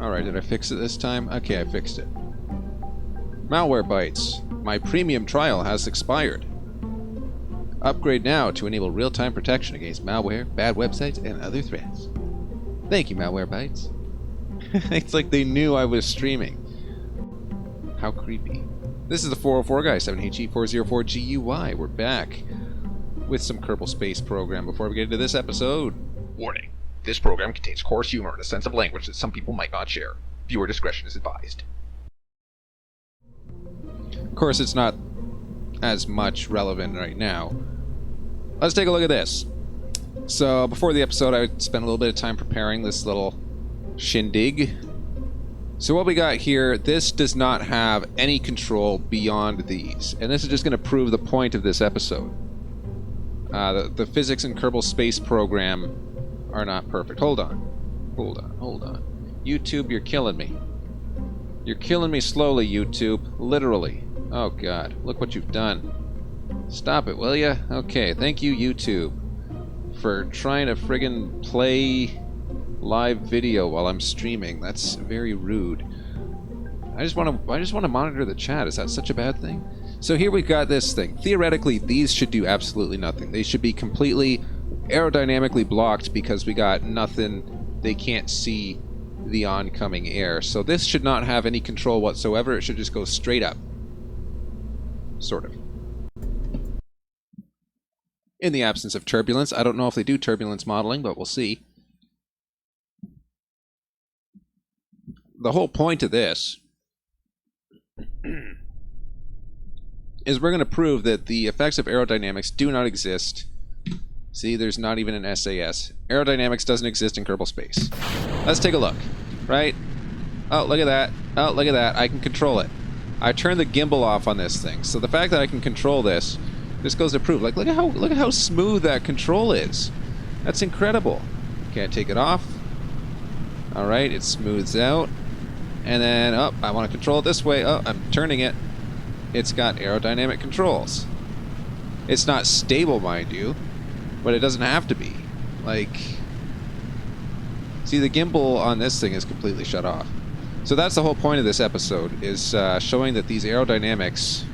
Alright, did I fix it this time? Okay, I fixed it. Malware bytes. My premium trial has expired. Upgrade now to enable real-time protection against malware, bad websites, and other threats. Thank you, Malware Bytes. It's like they knew I was streaming. How creepy. This is the 404 guy, 7HE404GUY. We're back with some Kerbal Space Program before we get into this episode. Warning. This program contains coarse humor and a sense of language that some people might not share. Viewer discretion is advised. Of course, it's not as much relevant right now. Let's take a look at this. So, before the episode, I spent a little bit of time preparing this little shindig. So what we got here, this does not have any control beyond these. And this is just going to prove the point of this episode. The physics in Kerbal Space Program are not perfect. Hold on. YouTube, you're killing me. You're killing me slowly, YouTube. Literally. Oh, God. Look what you've done. Stop it, will ya? Okay, thank you, YouTube, for trying to friggin' play live video while I'm streaming. That's very rude. I just want to monitor the chat. Is that such a bad thing? So here we've got this thing. Theoretically, these should do absolutely nothing. They should be completely aerodynamically blocked because we got nothing. They can't see the oncoming air. So this should not have any control whatsoever. It should just go straight up. Sort of. In the absence of turbulence. I don't know if they do turbulence modeling, but we'll see. The whole point of this is we're going to prove that the effects of aerodynamics do not exist. See, there's not even an SAS. Aerodynamics doesn't exist in Kerbal Space. Let's take a look, right? Oh, look at that. Oh, look at that. I can control it. I turned the gimbal off on this thing. So the fact that I can control this goes to prove. Like, look at how smooth that control is. That's incredible. Can't take it off. All right, it smooths out. And then, oh, I want to control it this way. Oh, I'm turning it. It's got aerodynamic controls. It's not stable, mind you, but it doesn't have to be. Like, see, the gimbal on this thing is completely shut off. So that's the whole point of this episode, is showing that these aerodynamics,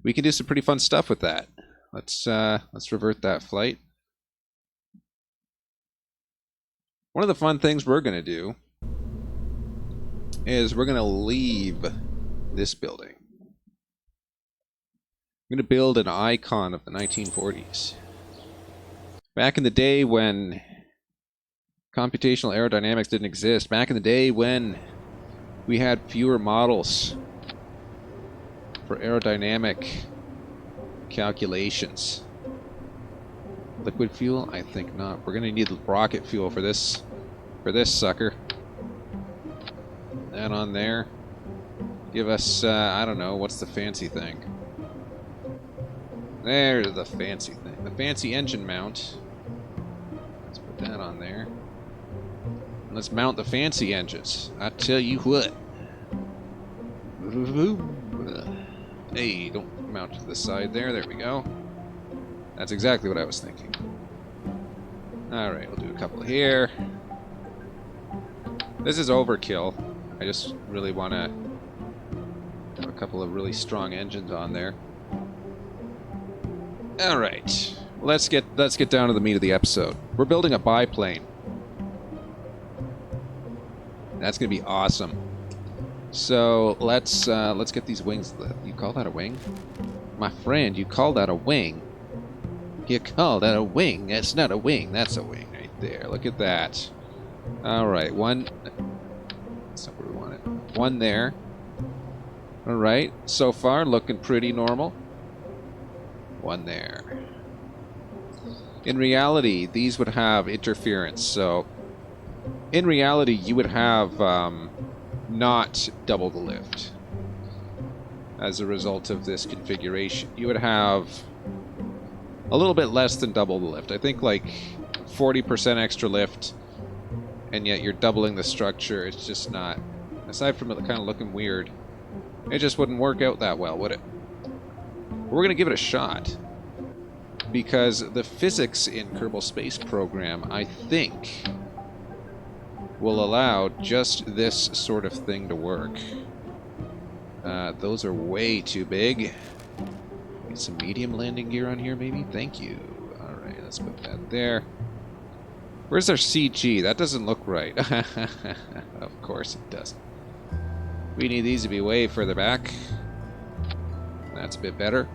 we can do some pretty fun stuff with that. Let's revert that flight. One of the fun things we're going to do is we're going to leave this building. I'm going to build an icon of the 1940s. Back in the day when computational aerodynamics didn't exist, back in the day when we had fewer models for aerodynamic calculations. Liquid fuel? I think not. We're going to need rocket fuel for this sucker. That on there. Give us, I don't know, what's the fancy thing? There's the fancy thing. The fancy engine mount. Let's put that on there. And let's mount the fancy engines. I tell you what. Hey, don't mount to the side there. There we go. That's exactly what I was thinking. Alright, we'll do a couple here. This is overkill. I just really want to have a couple of really strong engines on there. All right, let's get down to the meat of the episode. We're building a biplane. That's gonna be awesome. So let's get these wings. You call that a wing, my friend? You call that a wing? You call that a wing? That's not a wing. That's a wing right there. Look at that. All right, one. That's not where we want it. One there. All right. So far, looking pretty normal. One there. In reality, these would have interference. So, in reality, you would have not double the lift as a result of this configuration. You would have a little bit less than double the lift. I think like 40% extra lift, and yet you're doubling the structure. It's just not, aside from it kind of looking weird, it just wouldn't work out that well, would it? We're going to give it a shot, because the physics in Kerbal Space Program, I think, will allow just this sort of thing to work. Those are way too big. Get some medium landing gear on here, maybe? Thank you. Alright, let's put that there. Where's our CG? That doesn't look right. Of course it doesn't. We need these to be way further back. That's a bit better.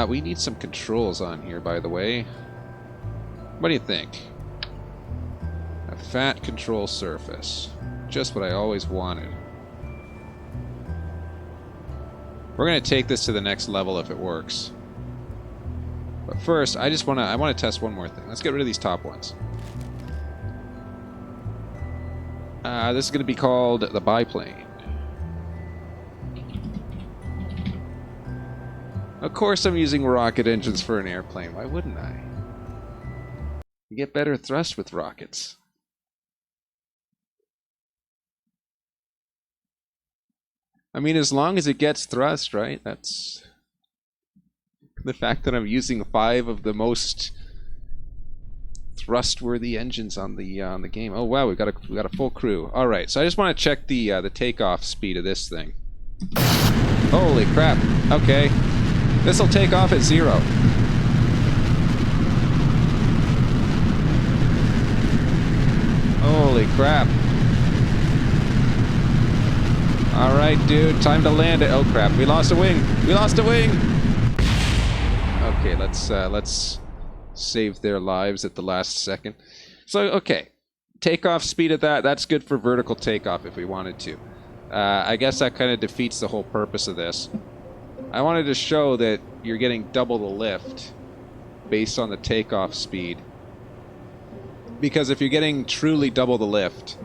We need some controls on here, by the way. What do you think? A fat control surface. Just what I always wanted. We're going to take this to the next level if it works. But first, I want to test one more thing. Let's get rid of these top ones. This is going to be called the biplane. Of course I'm using rocket engines for an airplane. Why wouldn't I? You get better thrust with rockets. I mean, as long as it gets thrust, right? That's the fact that I'm using 5 of the most thrust-worthy engines on the game. Oh wow, we got a full crew. All right, so I just want to check the takeoff speed of this thing. Holy crap! Okay, this will take off at 0. Holy crap! All right, dude, time to land it. Oh crap, we lost a wing. We lost a wing. Okay, let's save their lives at the last second. So, okay. Takeoff speed at that's good for vertical takeoff if we wanted to. I guess that kind of defeats the whole purpose of this. I wanted to show that you're getting double the lift based on the takeoff speed. Because if you're getting truly double the lift,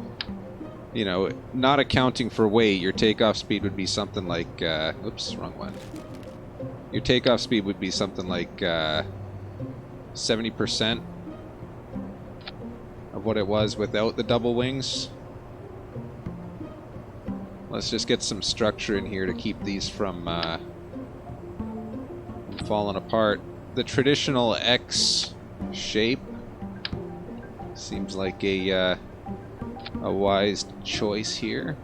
you know, not accounting for weight, your takeoff speed would be something like, oops, wrong one. Your takeoff speed would be something like 70% of what it was without the double wings. Let's just get some structure in here to keep these from falling apart. The traditional X shape seems like a wise choice here.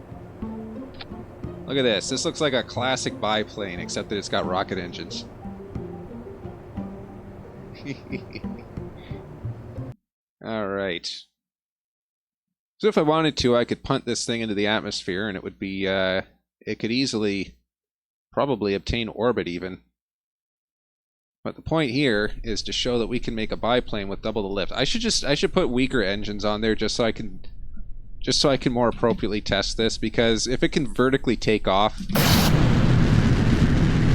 Look at this. This looks like a classic biplane, except that it's got rocket engines. Alright. So if I wanted to, I could punt this thing into the atmosphere, and it would be, it could easily, probably obtain orbit even. But the point here is to show that we can make a biplane with double the lift. I should put weaker engines on there just so I can more appropriately test this, because if it can vertically take off,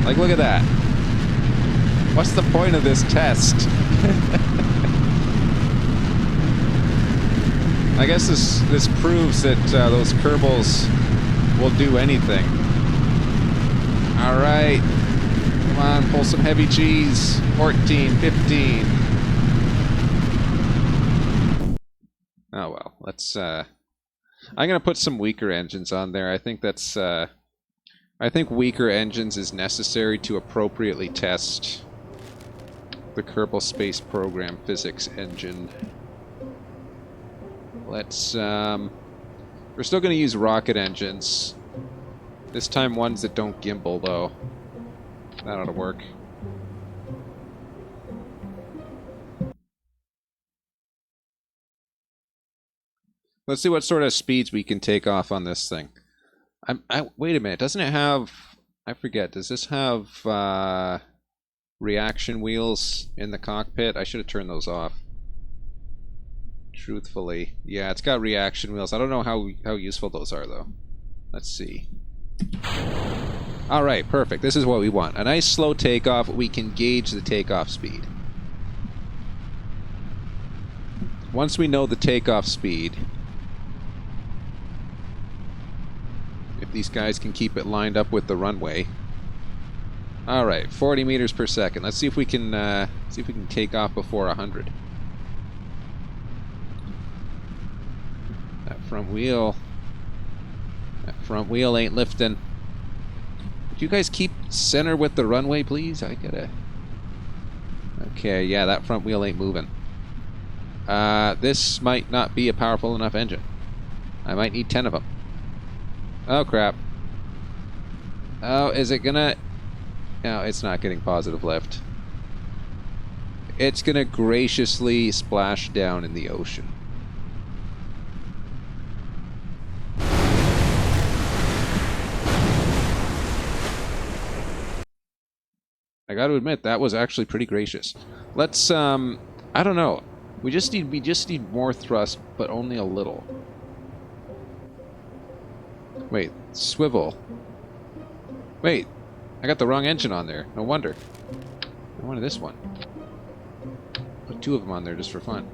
like look at that. What's the point of this test? I guess this proves that those Kerbals will do anything. All right, come on, pull some heavy cheese. 14, 15. Oh well, let's. I'm gonna put some weaker engines on there. I think that's. I think weaker engines is necessary to appropriately test the Kerbal Space Program physics engine. Let's. We're still gonna use rocket engines. This time ones that don't gimbal though. That ought to work. Let's see what sort of speeds we can take off on this thing. Wait a minute, doesn't it have... I forget, does this have reaction wheels in the cockpit? I should have turned those off. Truthfully. Yeah, it's got reaction wheels. I don't know how useful those are, though. Let's see. Alright, perfect. This is what we want. A nice slow takeoff. We can gauge the takeoff speed. Once we know the takeoff speed... if these guys can keep it lined up with the runway. All right, 40 meters per second. Let's see if we can take off before 100. That front wheel ain't lifting. Would you guys keep center with the runway, please? I gotta. Okay, yeah, that front wheel ain't moving. This might not be a powerful enough engine. I might need 10 of them. Oh, crap. Oh, is it gonna... No, it's not getting positive lift. It's gonna graciously splash down in the ocean. I gotta admit, that was actually pretty gracious. Let's, I don't know. We just need more thrust, but only a little. Wait, swivel. Wait, I got the wrong engine on there. No wonder. I wanted this one. Put 2 of them on there just for fun.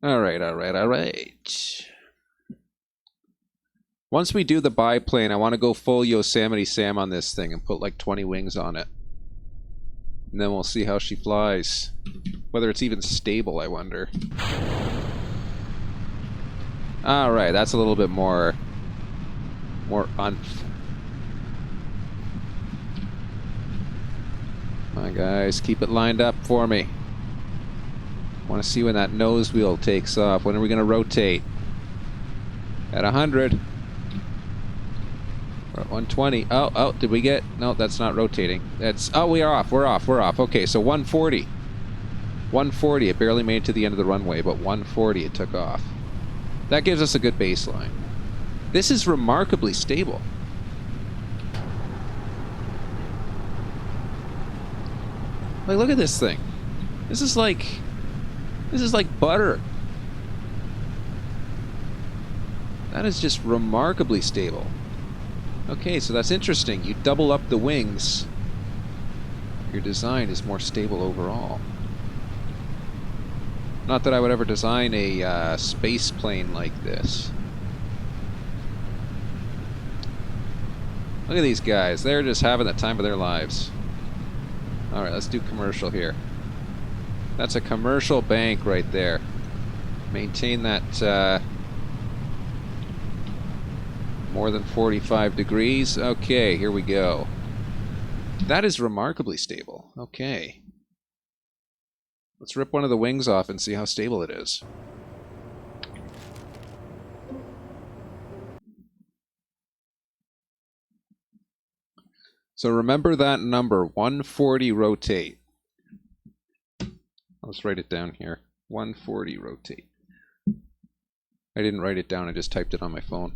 Alright, alright, alright. Once we do the biplane, I want to go full Yosemite Sam on this thing and put like 20 wings on it. And then we'll see how she flies. Whether it's even stable, I wonder. Alright, that's a little bit more umph. Come on, guys, keep it lined up for me. I want to see when that nose wheel takes off. When are we going to rotate? At 100. We're at 120. Oh, did we get... No, that's not rotating. That's... Oh, we are off. We're off. We're off. Okay, so 140. 140. It barely made it to the end of the runway, but 140 it took off. That gives us a good baseline. This is remarkably stable. Like, look at this thing. This is like butter. That is just remarkably stable. Okay, so that's interesting. You double up the wings. Your design is more stable overall. Not that I would ever design a space plane like this. Look at these guys. They're just having the time of their lives. Alright, let's do commercial here. That's a commercial bank right there. Maintain that more than 45 degrees. Okay, here we go. That is remarkably stable. Okay. Let's rip one of the wings off and see how stable it is. So remember that number, 140 rotate. Let's write it down here. 140 rotate. I didn't write it down, I just typed it on my phone.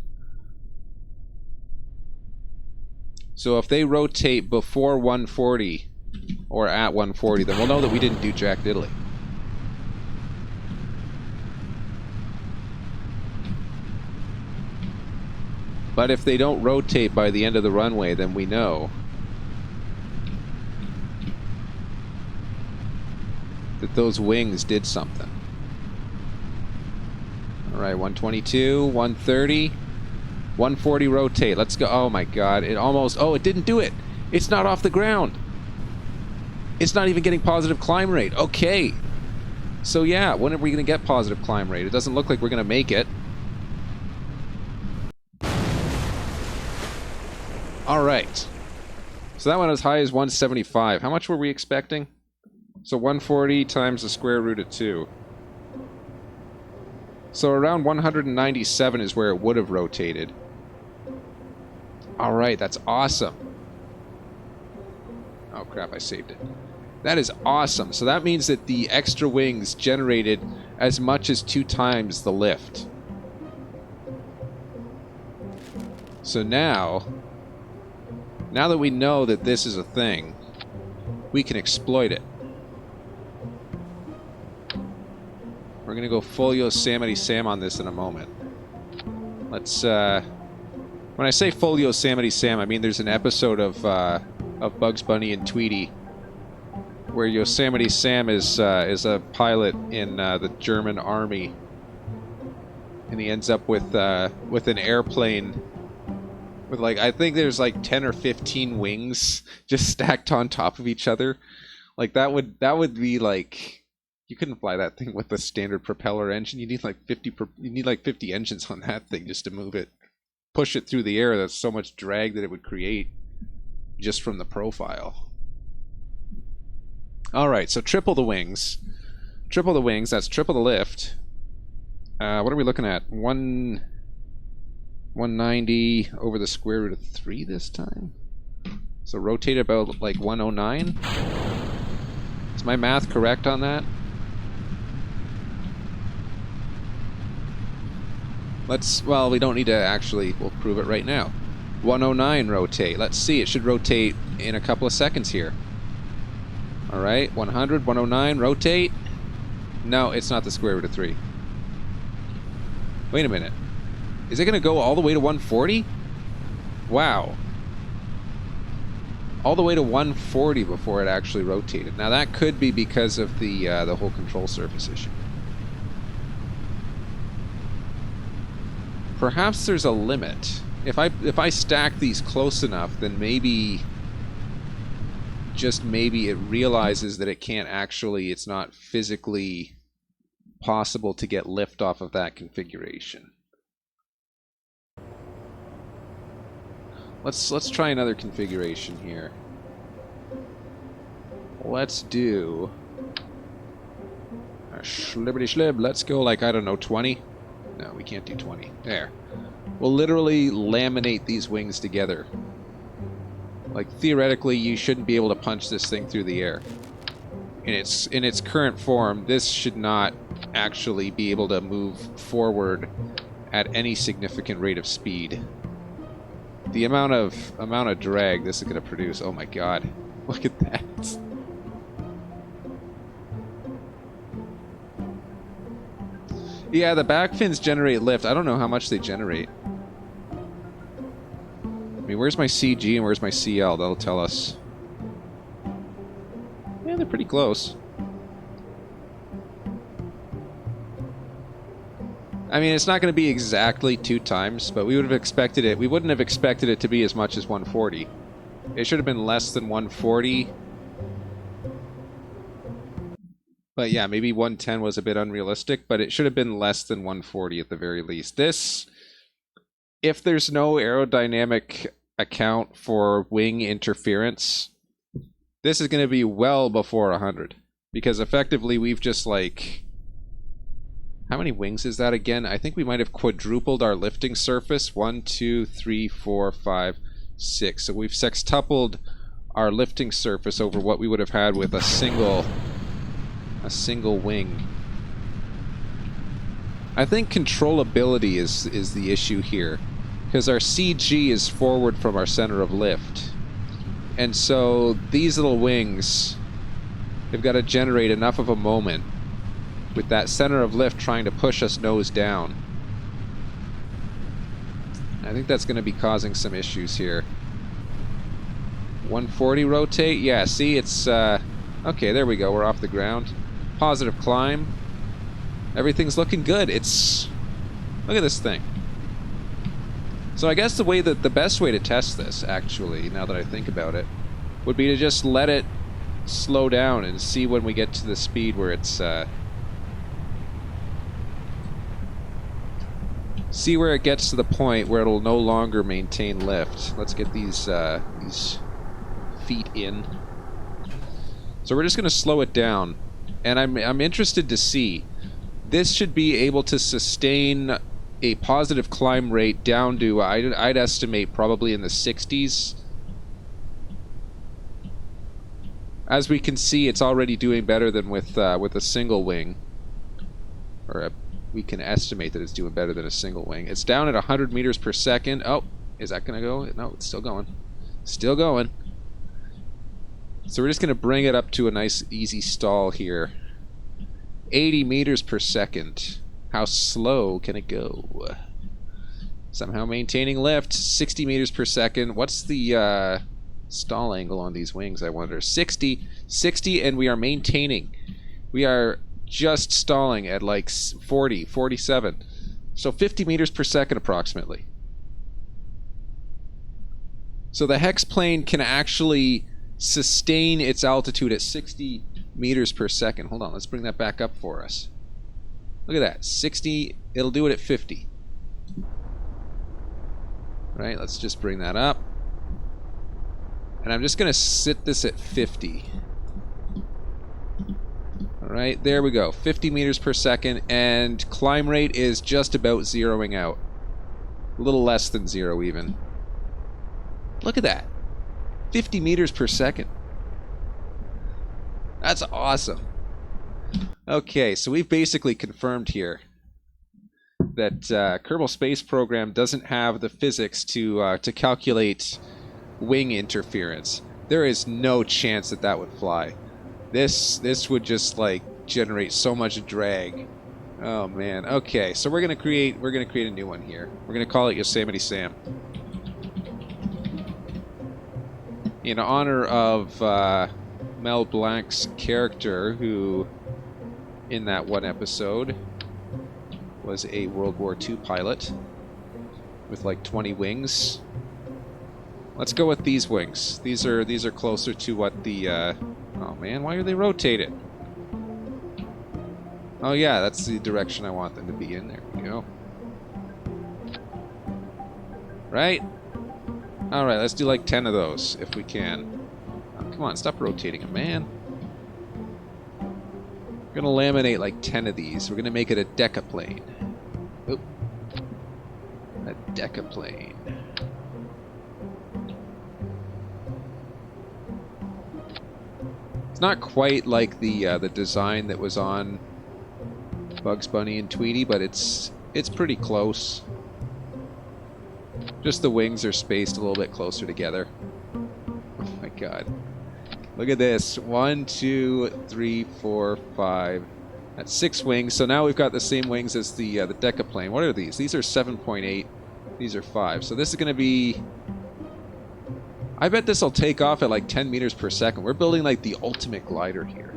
So if they rotate before 140 or at 140, then we'll know that we didn't do jack diddly. But if they don't rotate by the end of the runway, then we know that those wings did something. Alright, 122, 130, 140 rotate. Let's go. Oh my god, it almost... Oh, it didn't do it! It's not off the ground! It's not even getting positive climb rate. Okay! So yeah, when are we going to get positive climb rate? It doesn't look like we're going to make it. Alright. So that went as high as 175. How much were we expecting? So 140 times the square root of 2. So around 197 is where it would have rotated. Alright, that's awesome. Oh crap, I saved it. That is awesome. So that means that the extra wings generated as much as 2 times the lift. So now that we know that this is a thing, we can exploit it. We're gonna go full Yosemite Sam on this in a moment. Let's, when I say full Yosemite Sam, I mean there's an episode of Bugs Bunny and Tweety where Yosemite Sam is a pilot in the German army, and he ends up with an airplane with, like, I think there's like 10 or 15 wings just stacked on top of each other. Like that would be like, you couldn't fly that thing with a standard propeller engine. You need like 50 engines on that thing just to move it, push it through the air. That's so much drag that it would create just from the profile. Alright, so triple the wings. Triple the wings, that's triple the lift. What are we looking at? 190 over the square root of 3 this time? So rotate about like 109? Is my math correct on that? Well, we don't need to actually, we'll prove it right now. 109 rotate. Let's see, it should rotate in a couple of seconds here. Alright, 100, 109, rotate. No, it's not the square root of 3. Wait a minute. Is it going to go all the way to 140? Wow. All the way to 140 before it actually rotated. Now that could be because of the whole control surface issue. Perhaps there's a limit. If I stack these close enough, then maybe, just maybe, it realizes that it can't actually, it's not physically possible to get lift off of that configuration. Let's try another configuration here. Let's do a schlibbity schlib. Let's go like, I don't know, 20? No, we can't do 20. There. We'll literally laminate these wings together. Like, theoretically, you shouldn't be able to punch this thing through the air. In its current form, this should not actually be able to move forward at any significant rate of speed. The amount of drag this is going to produce, oh my god. Look at that. Yeah, the back fins generate lift. I don't know how much they generate. I mean, where's my CG and where's my CL? That'll tell us. Yeah, they're pretty close. I mean, it's not going to be exactly 2 times, but we would have expected it. We wouldn't have expected it to be as much as 140. It should have been less than 140. But yeah, maybe 110 was a bit unrealistic, but it should have been less than 140 at the very least. This, if there's no aerodynamic account for wing interference, this is going to be well before 100. Because effectively we've just like... How many wings is that again? I think we might have quadrupled our lifting surface. 1, 2, 3, 4, 5, 6. So we've sextupled our lifting surface over what we would have had with a single wing. I think controllability is the issue here, because our CG is forward from our center of lift. And so these little wings have got to generate enough of a moment with that center of lift trying to push us nose down. I think that's going to be causing some issues here. 140 rotate? Yeah, see, it's... okay, there we go. We're off the ground. Positive climb. Everything's looking good. It's... Look at this thing. So I guess the best way to test this, actually, now that I think about it, would be to just let it slow down and see when we get to the speed where it's... see where it gets to the point where it'll no longer maintain lift. Let's get these feet in. So we're just going to slow it down. And I'm interested to see. This should be able to sustain a positive climb rate down to, I'd estimate, probably in the 60s. As we can see, it's already doing better than with a single wing. Or we can estimate that it's doing better than a single wing. It's down at 100 meters per second. Oh, is that going to go? No, it's still going. Still going. So we're just going to bring it up to a nice, easy stall here. 80 meters per second. How slow can it go? Somehow maintaining lift. 60 meters per second. What's the stall angle on these wings, I wonder? 60. 60, and we are maintaining. We are just stalling at like 40, 47. So 50 meters per second approximately. So the hex plane can actually sustain its altitude at 60 meters per second. Hold on, let's bring that back up for us. Look at that, 60, it'll do it at 50. Right, let's just bring that up. And I'm just going to sit this at 50. Right, there we go. 50 meters per second, and climb rate is just about zeroing out. A little less than 0 even. Look at that. 50 meters per second. That's awesome. Okay, so we've basically confirmed here that Kerbal Space Program doesn't have the physics to calculate wing interference. There is no chance that that would fly. This would just like generate so much drag. Oh man. Okay, so we're gonna create a new one here. We're gonna call it Yosemite Sam. In honor of Mel Blanc's character, who in that one episode was a World War II pilot with like 20 wings. Let's go with these wings. These are closer to what the oh man, why are they rotated? Oh yeah, that's the direction I want them to be in. There we go. Right? Alright, let's do like 10 of those if we can. Oh, come on, stop rotating them, man. We're gonna laminate like 10 of these. We're gonna make it a decaplane. Oop. A decaplane. It's not quite like the design that was on Bugs Bunny and Tweety, but it's pretty close. Just the wings are spaced a little bit closer together. Oh my god. Look at this. 1, 2, 3, 4, 5. That's 6 wings. So now we've got the same wings as the decaplane. What are these? These are 7.8. These are 5. So this is going to be... I bet this will take off at like 10 meters per second. We're building like the ultimate glider here.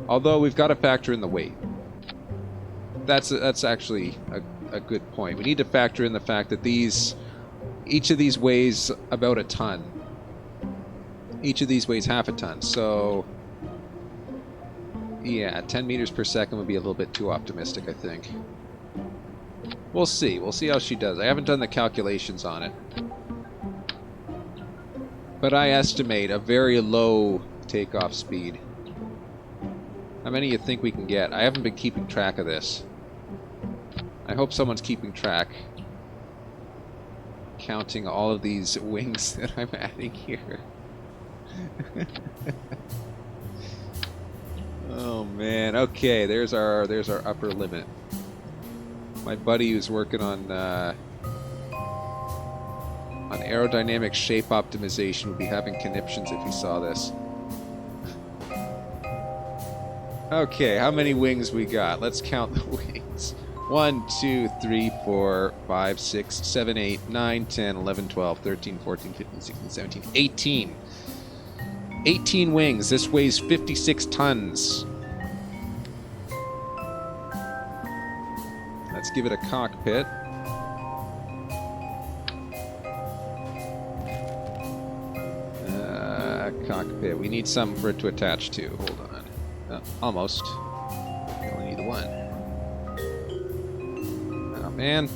Although we've got to factor in the weight. That's actually a good point. We need to factor in the fact that each of these weighs about a ton. Each of these weighs half a ton. So yeah, 10 meters per second would be a little bit too optimistic, I think. We'll see. We'll see how she does. I haven't done the calculations on it. But I estimate a very low takeoff speed. How many do you think we can get? I haven't been keeping track of this. I hope someone's keeping track. Counting all of these wings that I'm adding here. Oh man. Okay, there's our upper limit. My buddy who's working on aerodynamic shape optimization would be having conniptions if he saw this. Okay, how many wings we got? Let's count the wings. 1, 2, 3, 4, 5, 6, 7, 8, 9, 10, 11, 12, 13, 14, 15, 16, 17, 18. 18 wings. This weighs 56 tons. Let's give it a cockpit. Cockpit. We need something for it to attach to. Hold on. Almost. We only need the one. Oh, man.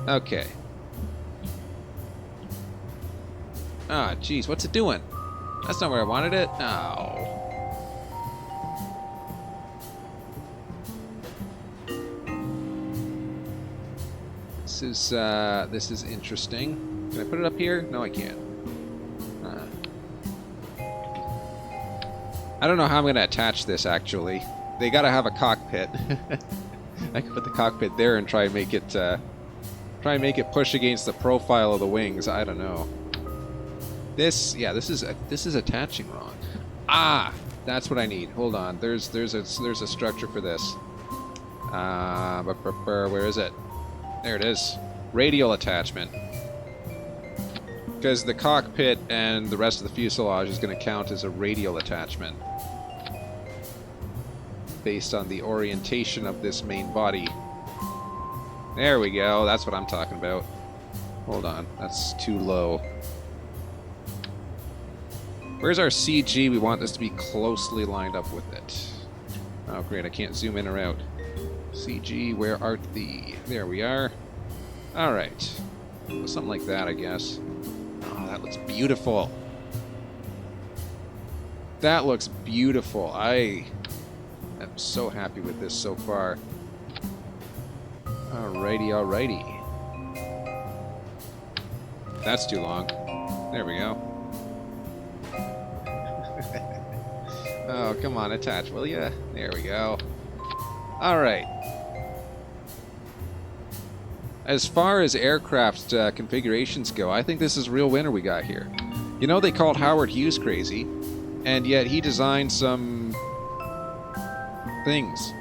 Okay. Ah, jeez. What's it doing? That's not where I wanted it. Oh. This is interesting. Can I put it up here? No, I can't. I don't know how I'm going to attach this, actually. They got to have a cockpit. I can put the cockpit there and try and make it push against the profile of the wings. I don't know. This is attaching wrong. Ah, that's what I need. Hold on. There's a structure for this. Where is it? There it is. Radial attachment. Because the cockpit and the rest of the fuselage is going to count as a radial attachment. Based on the orientation of this main body. There we go. That's what I'm talking about. Hold on. That's too low. Where's our CG? We want this to be closely lined up with it. Oh, great. I can't zoom in or out. CG, where art thee? There we are. Alright. Something like that, I guess. Oh, that looks beautiful. That looks beautiful. I'm so happy with this so far. Alrighty, alrighty. That's too long. There we go. Oh, come on, attach, will ya? There we go. Alright. As far as aircraft configurations go, I think this is a real winner we got here. You know, they called Howard Hughes crazy, and yet he designed some things.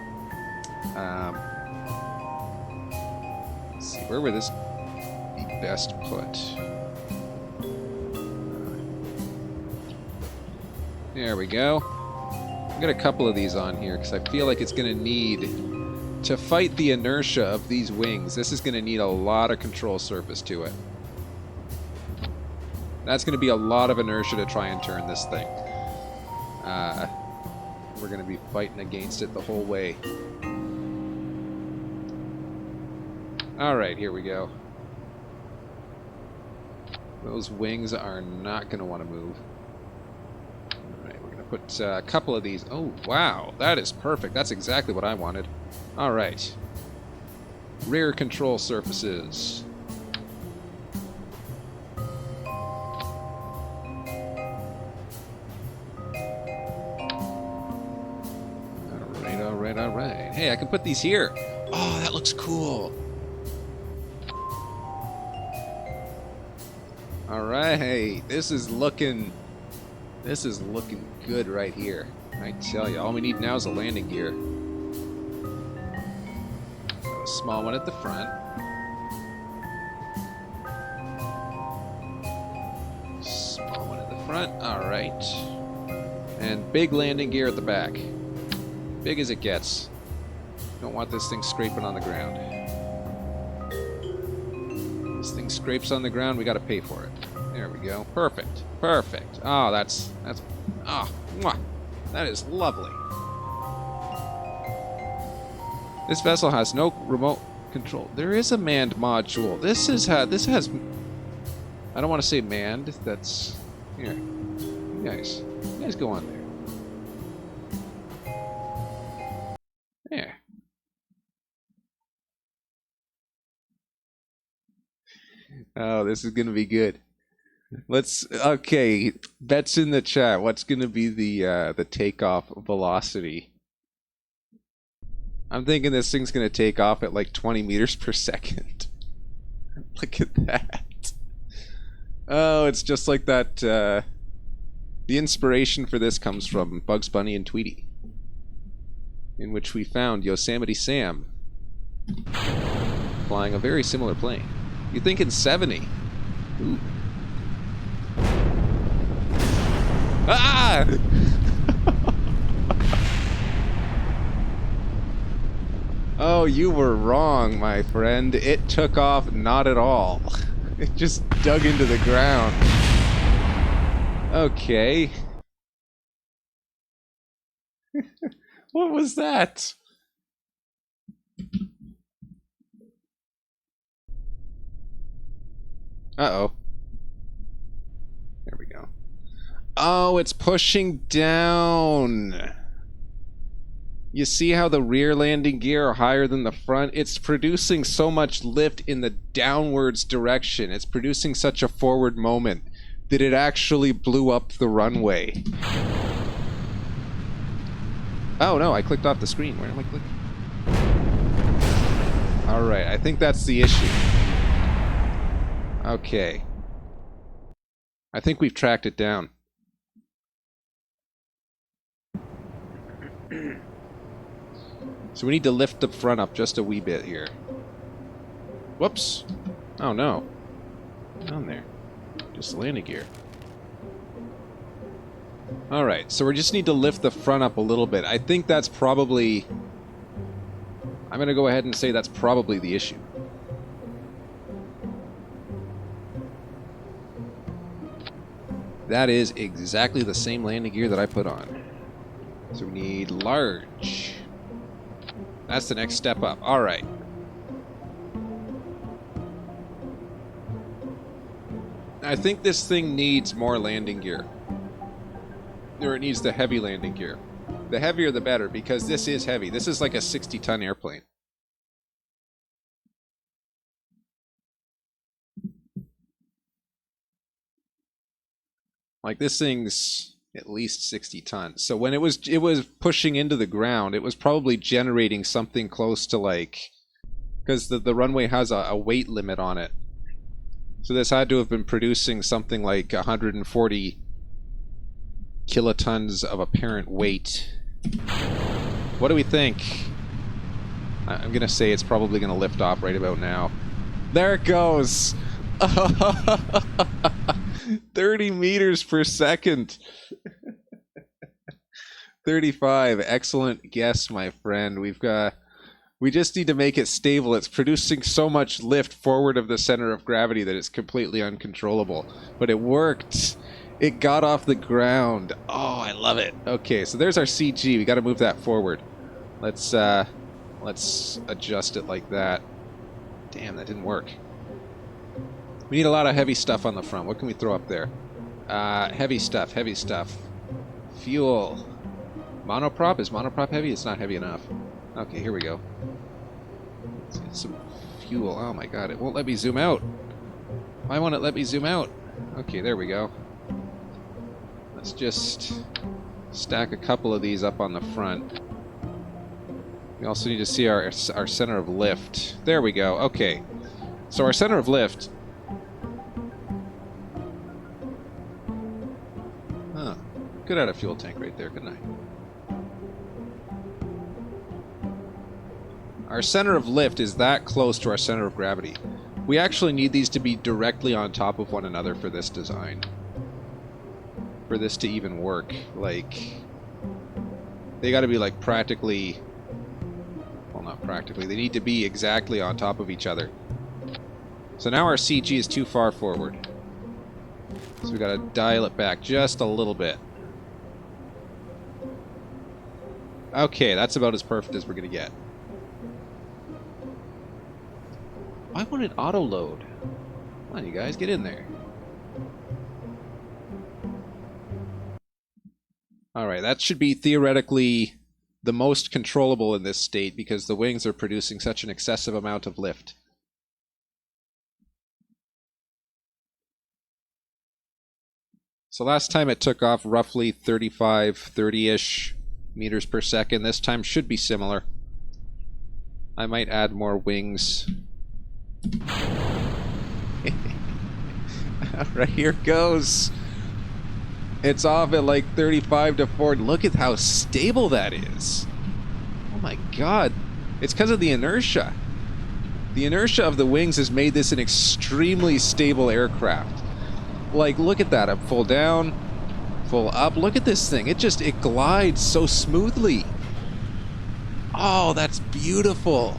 Let's see, where would this be best put? There we go. I've got a couple of these on here because I feel like it's going to need, to fight the inertia of these wings, this is going to need a lot of control surface to it. That's going to be a lot of inertia to try and turn this thing. We're going to be fighting against it the whole way. Alright, here we go. Those wings are not going to want to move. Alright, we're going to put a couple of these. Oh, wow. That is perfect. That's exactly what I wanted. Alright. Rear control surfaces. Alright. Hey, I can put these here. Oh, that looks cool. Alright, this is looking good right here. I tell you, all we need now is a landing gear. A small one at the front. Small one at the front. Alright. And big landing gear at the back. Big as it gets. Don't want this thing scraping on the ground. This thing scrapes on the ground, we gotta pay for it. There we go. Perfect. Perfect. Oh, that's mwah. That is lovely. This vessel has no remote control. There is a manned module. This has I don't want to say manned. That's here. You guys go on there. There. Oh, this is gonna be good. Okay, bets in the chat. What's gonna be the takeoff velocity? I'm thinking this thing's gonna take off at like 20 meters per second. Look at that. Oh, it's just like that. The inspiration for this comes from Bugs Bunny and Tweety, in which we found Yosemite Sam flying a very similar plane. You're thinking 70. Ooh. Ah! Oh, you were wrong, my friend. It took off not at all. It just dug into the ground. Okay. What was that? Uh-oh. There we go. Oh, it's pushing down. You see how the rear landing gear are higher than the front? It's producing so much lift in the downwards direction. It's producing such a forward moment that it actually blew up the runway. Oh no, I clicked off the screen. Where am I clicking? Alright, I think that's the issue. Okay. I think we've tracked it down. So we need to lift the front up just a wee bit here. Whoops. Oh no. Down there. Just the landing gear. Alright, so we just need to lift the front up a little bit. I think that's probably... I'm going to go ahead and say that's probably the issue. That is exactly the same landing gear that I put on. So we need large. That's the next step up. Alright. I think this thing needs more landing gear. Or it needs the heavy landing gear. The heavier the better, because this is heavy. This is like a 60-ton airplane. Like, this thing's at least 60 tons. So when it was pushing into the ground, it was probably generating something close to like, because the runway has a weight limit on it. So this had to have been producing something like 140 kilotons of apparent weight. What do we think? I'm gonna say it's probably gonna lift off right about now. There it goes! 30 meters per second. 35. Excellent guess, my friend. We just need to make it stable. It's producing so much lift forward of the center of gravity that it's completely uncontrollable. But it worked. It got off the ground. Oh, I love it. Okay, so there's our CG. We got to move that forward. Let's adjust it like that. Damn, that didn't work. We need a lot of heavy stuff on the front. What can we throw up there? Heavy stuff, heavy stuff. Fuel. Monoprop? Is monoprop heavy? It's not heavy enough. Okay, here we go. Let's get some fuel. Oh my god, it won't let me zoom out. Why won't it let me zoom out? Okay, there we go. Let's just stack a couple of these up on the front. We also need to see our center of lift. There we go. Okay. So our center of lift... Huh. Could add a fuel tank right there, couldn't I? Our center of lift is that close to our center of gravity. We actually need these to be directly on top of one another for this design. For this to even work. Like, they gotta be like practically... Well, not practically. They need to be exactly on top of each other. So now our CG is too far forward. So we gotta dial it back just a little bit. Okay, that's about as perfect as we're gonna get. Why won't it auto-load? Come on, you guys, get in there. Alright, that should be theoretically the most controllable in this state because the wings are producing such an excessive amount of lift. So last time it took off roughly 35, 30-ish meters per second. This time should be similar. I might add more wings. Alright, here it goes. It's off at like 35 to 40. Look at how stable that is. Oh my god. It's because of the inertia. The inertia of the wings has made this an extremely stable aircraft. Like, look at that. Up, full down, full up. Look at this thing. It glides so smoothly. Oh, that's beautiful.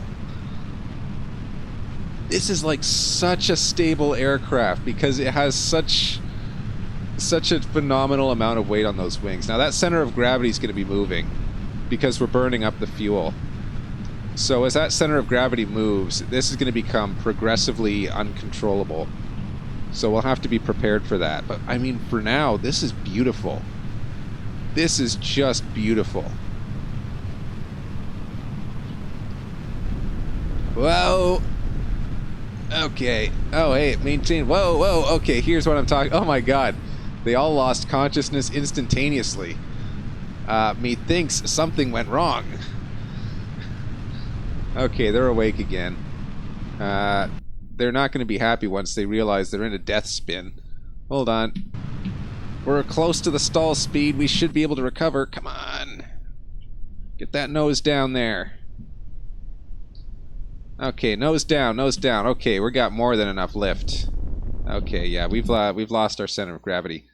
This is like such a stable aircraft because it has such a phenomenal amount of weight on those wings. Now that center of gravity is going to be moving because we're burning up the fuel. So as that center of gravity moves, this is going to become progressively uncontrollable. So we'll have to be prepared for that. But I mean, for now, this is beautiful. This is just beautiful. Whoa. Okay. Oh, hey, maintain. Whoa, whoa. Okay, here's what I'm talking. Oh my god. They all lost consciousness instantaneously. Methinks something went wrong. Okay, they're awake again. They're not going to be happy once they realize they're in a death spin. Hold on. We're close to the stall speed. We should be able to recover. Come on. Get that nose down there. Okay, nose down, nose down. Okay, we got more than enough lift. Okay, yeah, we've lost our center of gravity.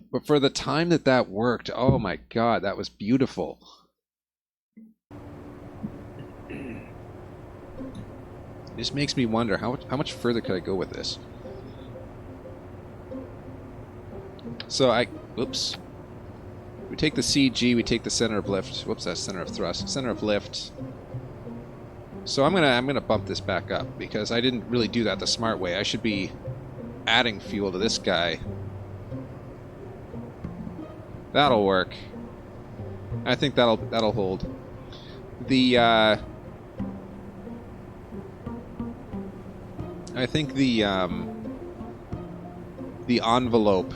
But for the time that worked, oh my god, that was beautiful. This makes me wonder, how much further could I go with this? So oops. We take the CG, we take the center of lift. Whoops, that's center of thrust. Center of lift. So I'm gonna bump this back up because I didn't really do that the smart way. I should be adding fuel to this guy. That'll work. I think that'll hold. I think the envelope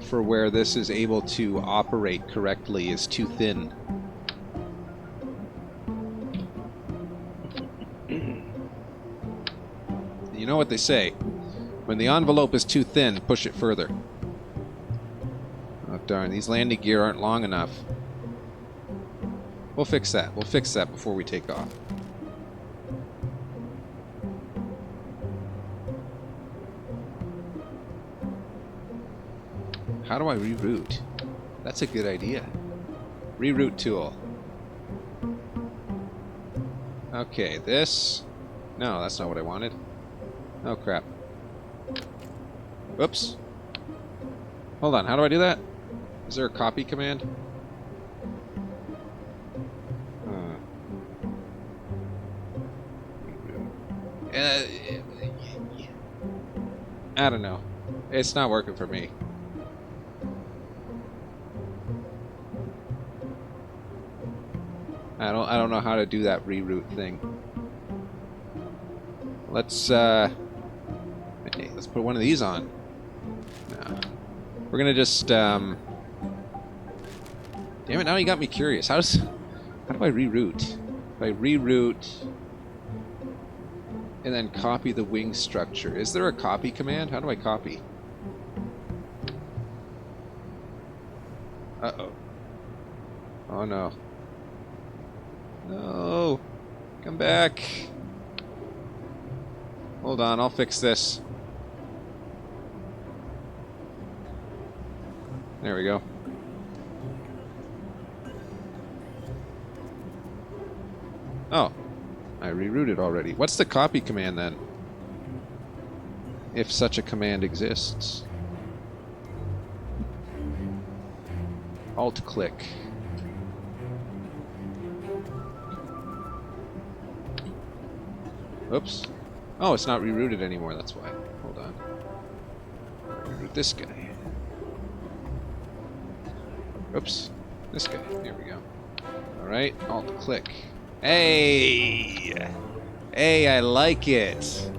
for where this is able to operate correctly is too thin. You know what they say. When the envelope is too thin, push it further. Oh darn, these landing gear aren't long enough. We'll fix that. We'll fix that before we take off. How do I reroute? That's a good idea. Reroute tool. Okay, this... No, that's not what I wanted. Oh, crap. Whoops. Hold on, how do I do that? Is there a copy command? I don't know. It's not working for me. I don't know how to do that reroute thing. Let's okay, let's put one of these on. No. We're gonna just damn it, now you got me curious. How do I reroute? If I reroute and then copy the wing structure. Is there a copy command? How do I copy? Uh-oh. Oh no. No! Come back! Hold on, I'll fix this. There we go. Oh. I rerouted already. What's the copy command then? If such a command exists. Alt-click. Oops. Oh, it's not rerouted anymore, that's why. Hold on. Reroute this guy. Oops. This guy. There we go. Alright, alt-click. Hey! Hey, I like it!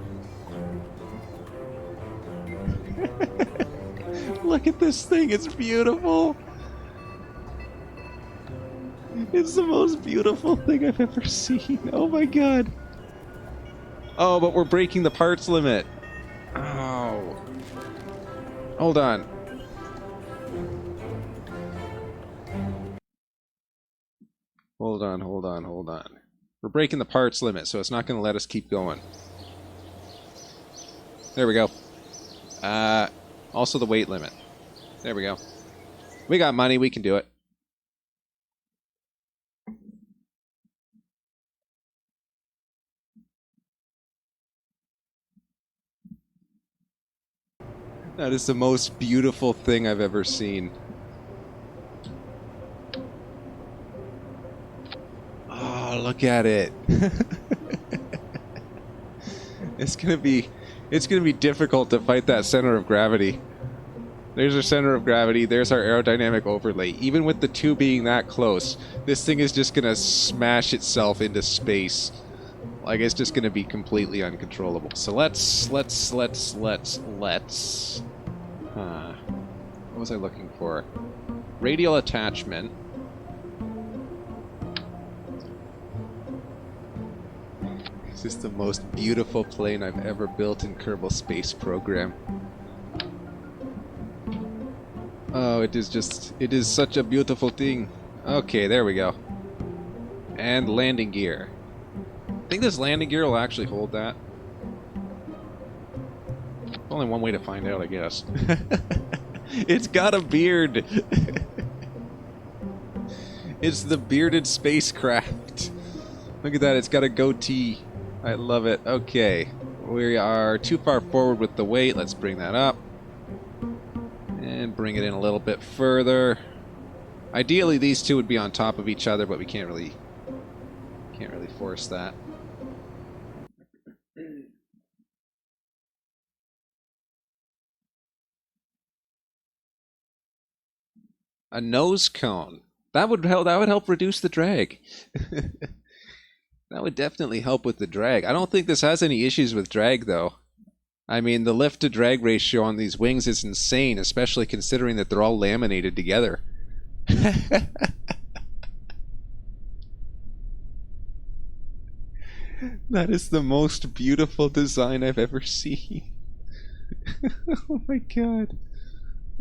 Look at this thing, it's beautiful! It's the most beautiful thing I've ever seen. Oh my god. Oh, but we're breaking the parts limit. Oh. Hold on. Hold on, hold on, hold on. We're breaking the parts limit, so it's not going to let us keep going. There we go. Also the weight limit. There we go. We got money, we can do it. That is the most beautiful thing I've ever seen. Oh, look at it. It's gonna be difficult to fight that center of gravity. There's our center of gravity, there's our aerodynamic overlay. Even with the two being that close, this thing is just gonna smash itself into space. Like, it's just gonna be completely uncontrollable. So let's... What was I looking for? Radial attachment. This is the most beautiful plane I've ever built in Kerbal Space Program. Oh, it is such a beautiful thing. Okay, there we go. And landing gear. I think this landing gear will actually hold that. Only one way to find out, I guess. It's got a beard! It's the bearded spacecraft. Look at that, it's got a goatee. I love it. Okay, we are too far forward with the weight. Let's bring that up. And bring it in a little bit further. Ideally, these two would be on top of each other, but we can't really force that. A nose cone. That would help reduce the drag. That would definitely help with the drag. I don't think this has any issues with drag, though. I mean, the lift to drag ratio on these wings is insane, especially considering that they're all laminated together. That is the most beautiful design I've ever seen. Oh my god.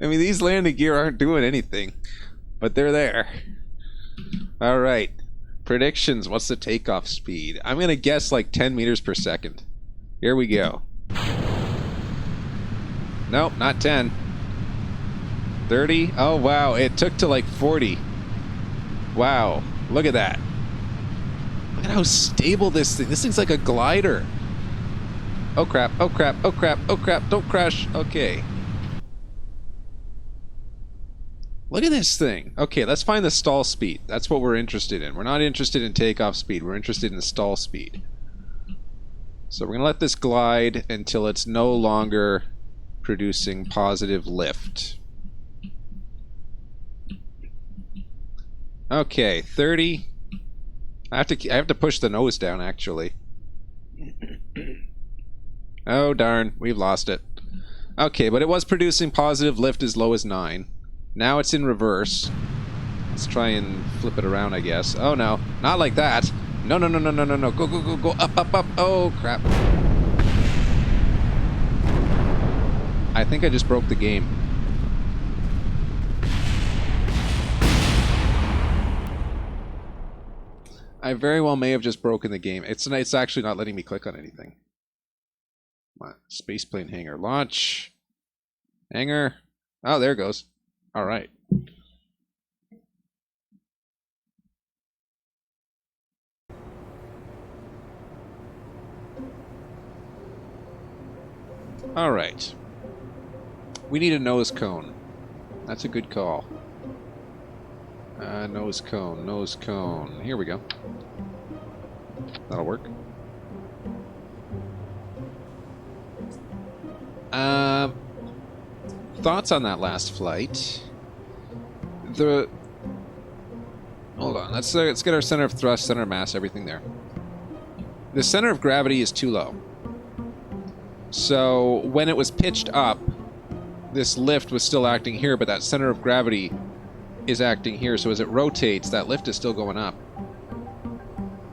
I mean, these landing gear aren't doing anything, but they're there. Alright. Predictions. What's the takeoff speed? I'm going to guess like 10 meters per second. Here we go. Nope, not 10. 30? Oh, wow. It took to like 40. Wow. Look at that. Look at how stable this thing. This thing's like a glider. Oh, crap. Oh, crap. Oh, crap. Oh, crap. Don't crash. Okay. Look at this thing. Okay, let's find the stall speed. That's what we're interested in. We're not interested in takeoff speed. We're interested in the stall speed. So we're going to let this glide until it's no longer producing positive lift. Okay, 30. I have to push the nose down, actually. Oh, darn. We've lost it. Okay, but it was producing positive lift as low as 9. Now it's in reverse. Let's try and flip it around, I guess. Oh, no. Not like that. No, no, no, no, no, no, no. Go, go, go, go. Up, up, up. Oh, crap. I think I just broke the game. I very well may have just broken the game. It's actually not letting me click on anything. Come on. Spaceplane hangar. Launch. Hangar. Oh, there it goes. All right. All right. We need a nose cone. That's a good call. Nose cone, nose cone. Here we go. That'll work. Thoughts on that last flight? Hold on. Let's get our center of thrust, center of mass, everything there. The center of gravity is too low. So when it was pitched up, this lift was still acting here, but that center of gravity is acting here. So as it rotates, that lift is still going up.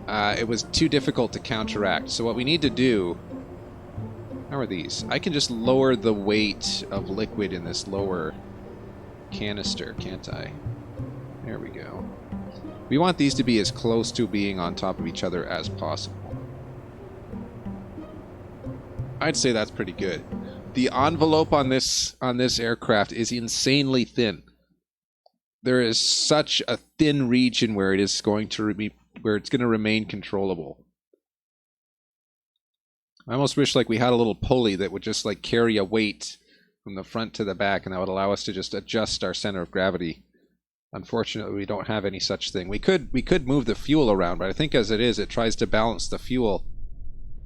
It was too difficult to counteract. So what we need to do... How are these? I can just lower the weight of liquid in this lower canister, can't I? There we go. We want these to be as close to being on top of each other as possible. I'd say that's pretty good. The envelope on this aircraft is insanely thin. There is such a thin region where it is going to remain controllable. I almost wish like we had a little pulley that would just like carry a weight from the front to the back, and that would allow us to just adjust our center of gravity. Unfortunately, we don't have any such thing. We could move the fuel around, but I think as it is, it tries to balance the fuel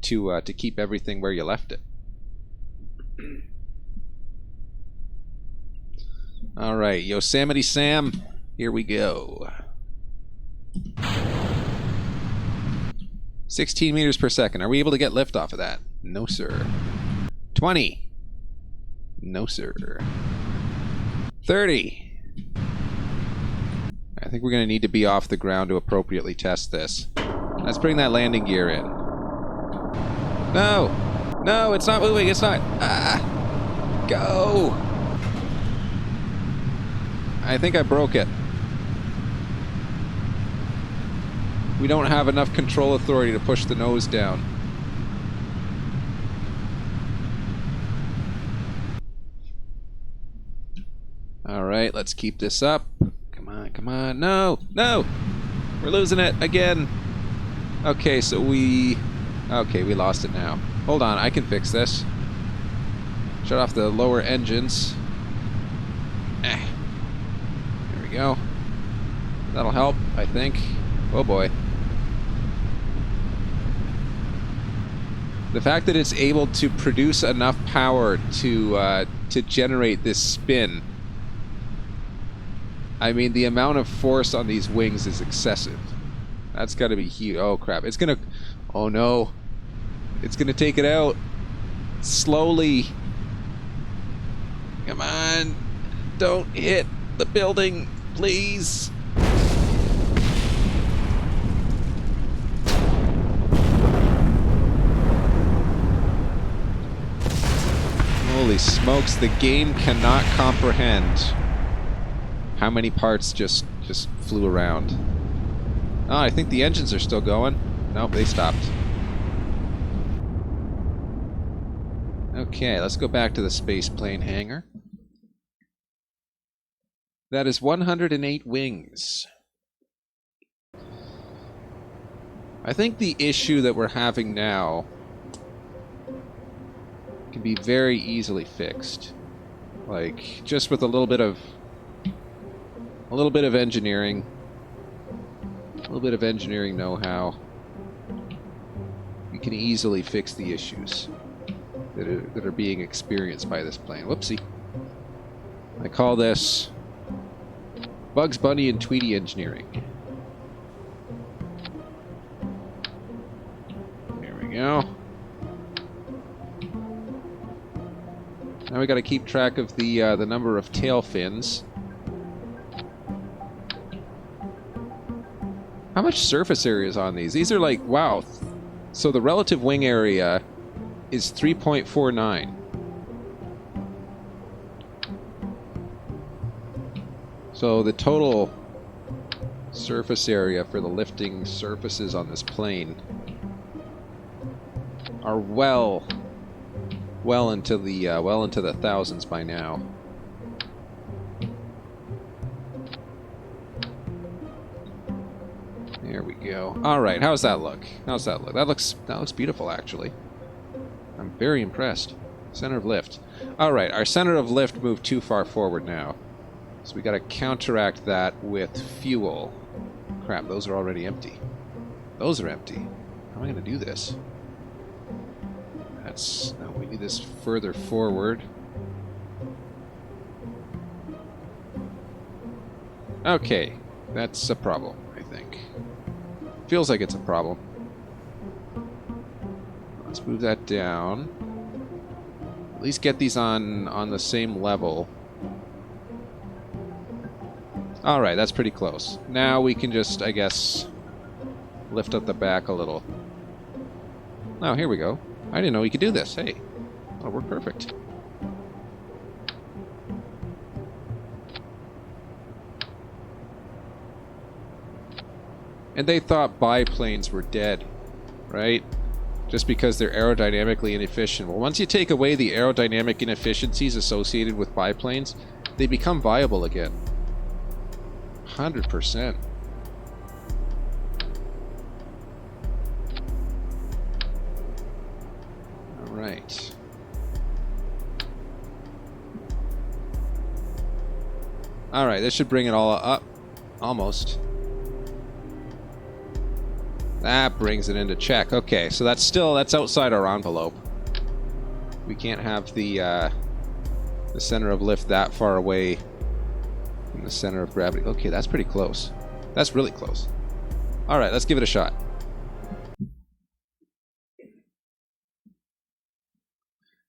to keep everything where you left it. All right, Yosemite Sam, here we go. 16 meters per second. Are we able to get lift off of that? No, sir. 20. No, sir. 30. I think we're going to need to be off the ground to appropriately test this. Let's bring that landing gear in. No! No, it's not moving. It's not. Ah! Go! I think I broke it. We don't have enough control authority to push the nose down. Alright, let's keep this up. Come on, come on. No! No! We're losing it again. Okay, so we lost it now. Hold on, I can fix this. Shut off the lower engines. There we go. That'll help, I think. Oh boy. The fact that it's able to produce enough power to generate this spin I mean, the amount of force on these wings is excessive. That's got to be huge. Oh, crap. It's going to... Oh, no. It's going to take it out. Slowly. Come on. Don't hit the building, please. Holy smokes, the game cannot comprehend how many parts just flew around. Oh, I think the engines are still going. Nope, they stopped. Okay, let's go back to the space plane hangar. That is 108 wings. I think the issue that we're having now can be very easily fixed. Like, just with a little bit of engineering. A little bit of engineering know-how. We can easily fix the issues that are being experienced by this plane. Whoopsie. I call this Bugs Bunny and Tweety engineering. There we go. Now we got to keep track of the number of tail fins. How much surface area is on these? These are like, wow. So the relative wing area is 3.49. So the total surface area for the lifting surfaces on this plane are well into the thousands by now. There we go. All right, how's that look? How's that look? That looks beautiful, actually. I'm very impressed. Center of lift. All right, our center of lift moved too far forward now, so we got to counteract that with fuel. Crap, those are already empty. Those are empty. How am I going to do this? No, we need this further forward. Okay, that's a problem, I think. Feels like it's a problem. Let's move that down. At least get these on the same level. Alright, that's pretty close. Now we can just, I guess, lift up the back a little. Oh, here we go. I didn't know we could do this. Hey, that'll work perfect. And they thought biplanes were dead, right? Just because they're aerodynamically inefficient. Well, once you take away the aerodynamic inefficiencies associated with biplanes, they become viable again. 100%. Right. Alright, this should bring it all up. Almost. That brings it into check. Okay, so that's outside our envelope. We can't have the center of lift that far away from the center of gravity. Okay, that's pretty close. That's really close. Alright, let's give it a shot.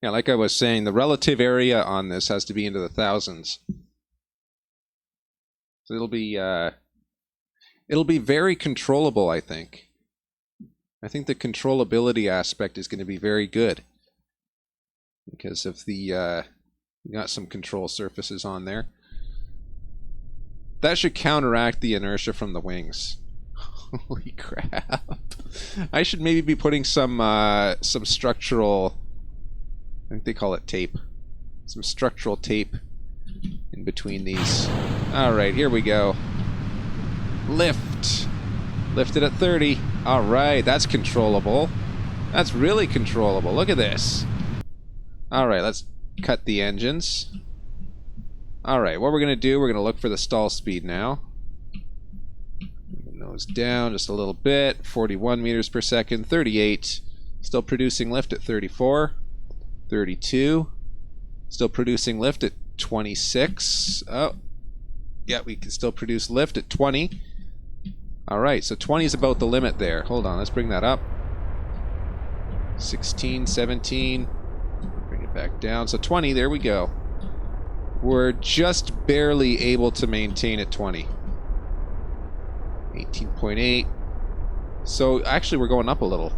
Yeah, like I was saying, the relative area on this has to be into the thousands. So it'll be very controllable, I think. I think the controllability aspect is going to be very good. Because of we got some control surfaces on there. That should counteract the inertia from the wings. Holy crap. I should maybe be putting some structural... I think they call it tape. Some structural tape in between these. Alright, here we go. Lift. Lift it at 30. Alright, that's controllable. That's really controllable. Look at this. Alright, let's cut the engines. Alright, what we're going to do, we're going to look for the stall speed now. Nose down just a little bit. 41 meters per second. 38. Still producing lift at 34. 32. Still producing lift at 26. Oh. Yeah, we can still produce lift at 20. Alright, so 20 is about the limit there. Hold on, let's bring that up. 16, 17. Bring it back down. So 20, there we go. We're just barely able to maintain at 20. 18.8. So actually we're going up a little.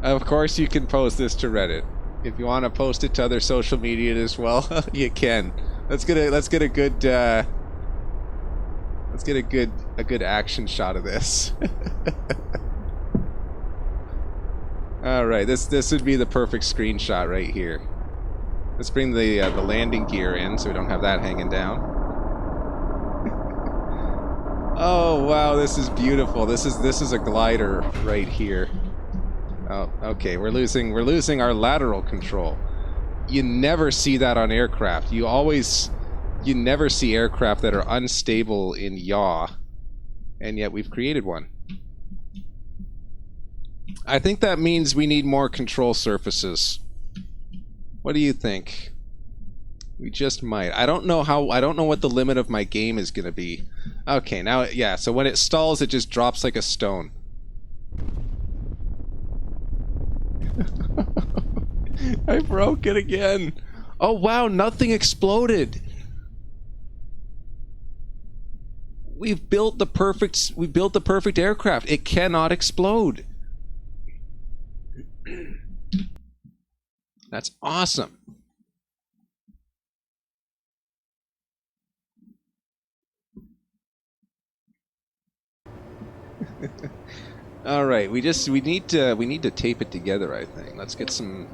Of course you can post this to Reddit. If you want to post it to other social media as well, you can. Let's get a good action shot of this. All right, this would be the perfect screenshot right here. Let's bring the landing gear in so we don't have that hanging down. Oh wow, this is beautiful. This is a glider right here. Oh, okay, we're losing our lateral control. You never see that on aircraft. You never see aircraft that are unstable in yaw, and yet we've created one. I think that means we need more control surfaces. What do you think? We just might. I don't know what the limit of my game is going to be. Okay, now, yeah, so when it stalls, it just drops like a stone. I broke it again. Oh wow, nothing exploded. We built the perfect aircraft. It cannot explode. That's awesome. All right, we need to tape it together, I think. Let's get some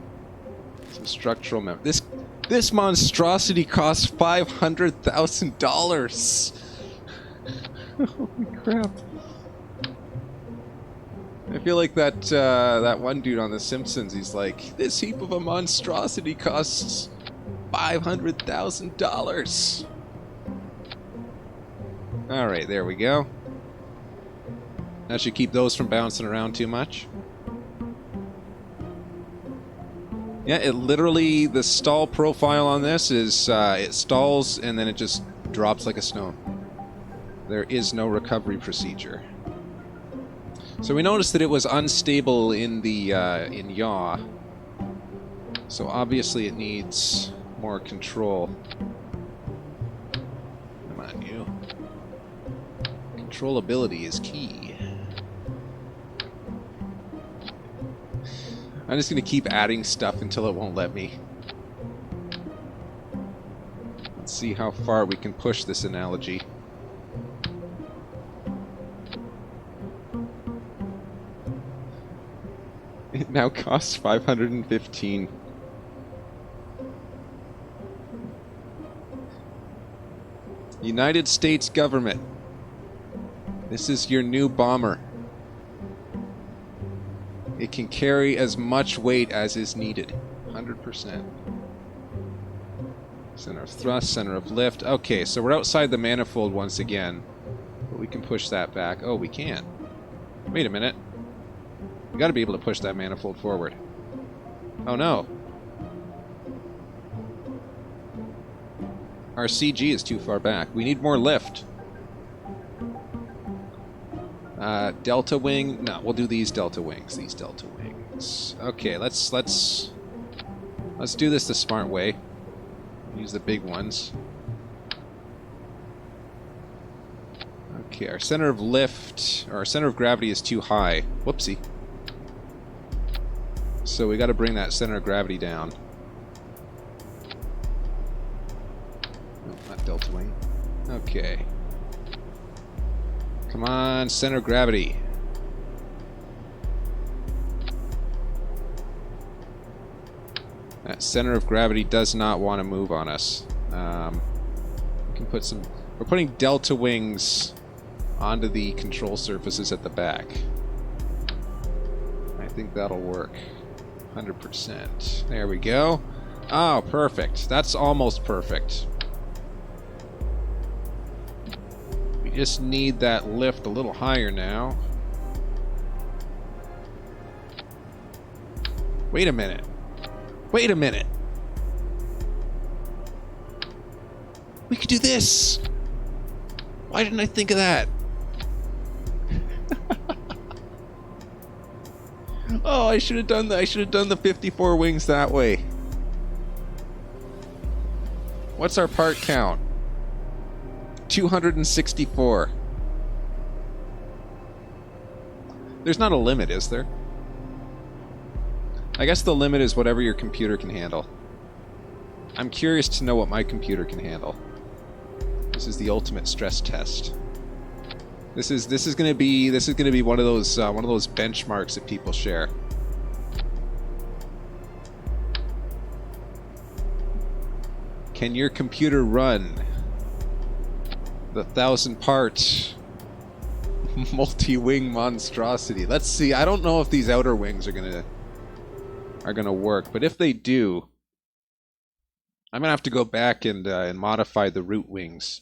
structural this monstrosity costs $500,000. Holy crap. I feel like that one dude on The Simpsons, he's like, this heap of a monstrosity costs $500,000. Alright, there we go. That should keep those from bouncing around too much. Yeah, it literally, the stall profile on this is, it stalls and then it just drops like a stone. There is no recovery procedure. So we noticed that it was unstable in the in yaw. So obviously it needs more control. Come on, you. Controllability is key. I'm just gonna keep adding stuff until it won't let me. Let's see how far we can push this analogy. It now costs $515. United States government. This is your new bomber. It can carry as much weight as is needed. 100%. Center of thrust, center of lift. Okay, so we're outside the manifold once again. But we can push that back. Oh, we can't. Wait a minute. We gotta be able to push that manifold forward. Oh no. Our CG is too far back. We need more lift. Delta wing. No, we'll do these delta wings. These delta wings. Okay, let's do this the smart way. Use the big ones. Okay, our center of lift, or our center of gravity is too high. Whoopsie. So we got to bring that center of gravity down. No, not delta wing. Okay. Come on, center of gravity. That center of gravity does not want to move on us. We can put some... We're putting delta wings onto the control surfaces at the back. I think that'll work. 100%. There we go. Oh, perfect. That's almost perfect. We just need that lift a little higher now. Wait a minute. Wait a minute. We could do this! Why didn't I think of that? Oh, I should have done that. I should have done the 54 wings that way. What's our part count? 264. There's not a limit, is there? I guess the limit is whatever your computer can handle. I'm curious to know what my computer can handle. This is the ultimate stress test. This is gonna be one of those benchmarks that people share. Can your computer run the 1,000-part multi-wing monstrosity? Let's see. I don't know if these outer wings are gonna work, but if they do, I'm gonna have to go back and modify the root wings.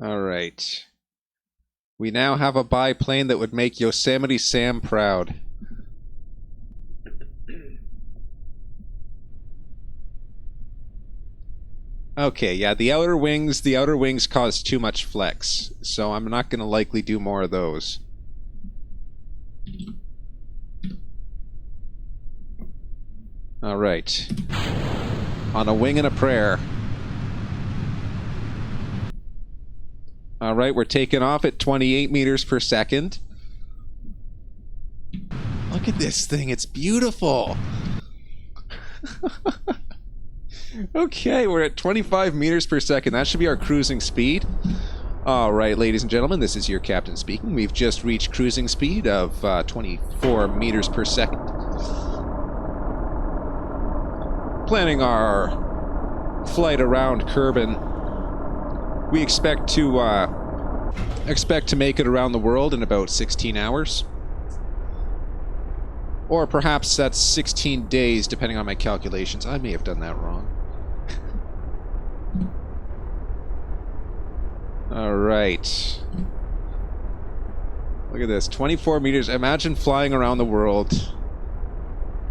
All right. We now have a biplane that would make Yosemite Sam proud. Okay, yeah, the outer wings cause too much flex, so I'm not going to likely do more of those. All right. On a wing and a prayer. All right, we're taking off at 28 meters per second. Look at this thing, it's beautiful. Okay, we're at 25 meters per second. That should be our cruising speed. All right, ladies and gentlemen, this is your captain speaking. We've just reached cruising speed of 24 meters per second. Planning our flight around Kerbin. We expect to make it around the world in about 16 hours. Or perhaps that's 16 days, depending on my calculations. I may have done that wrong. Alright. Look at this. 24 meters. Imagine flying around the world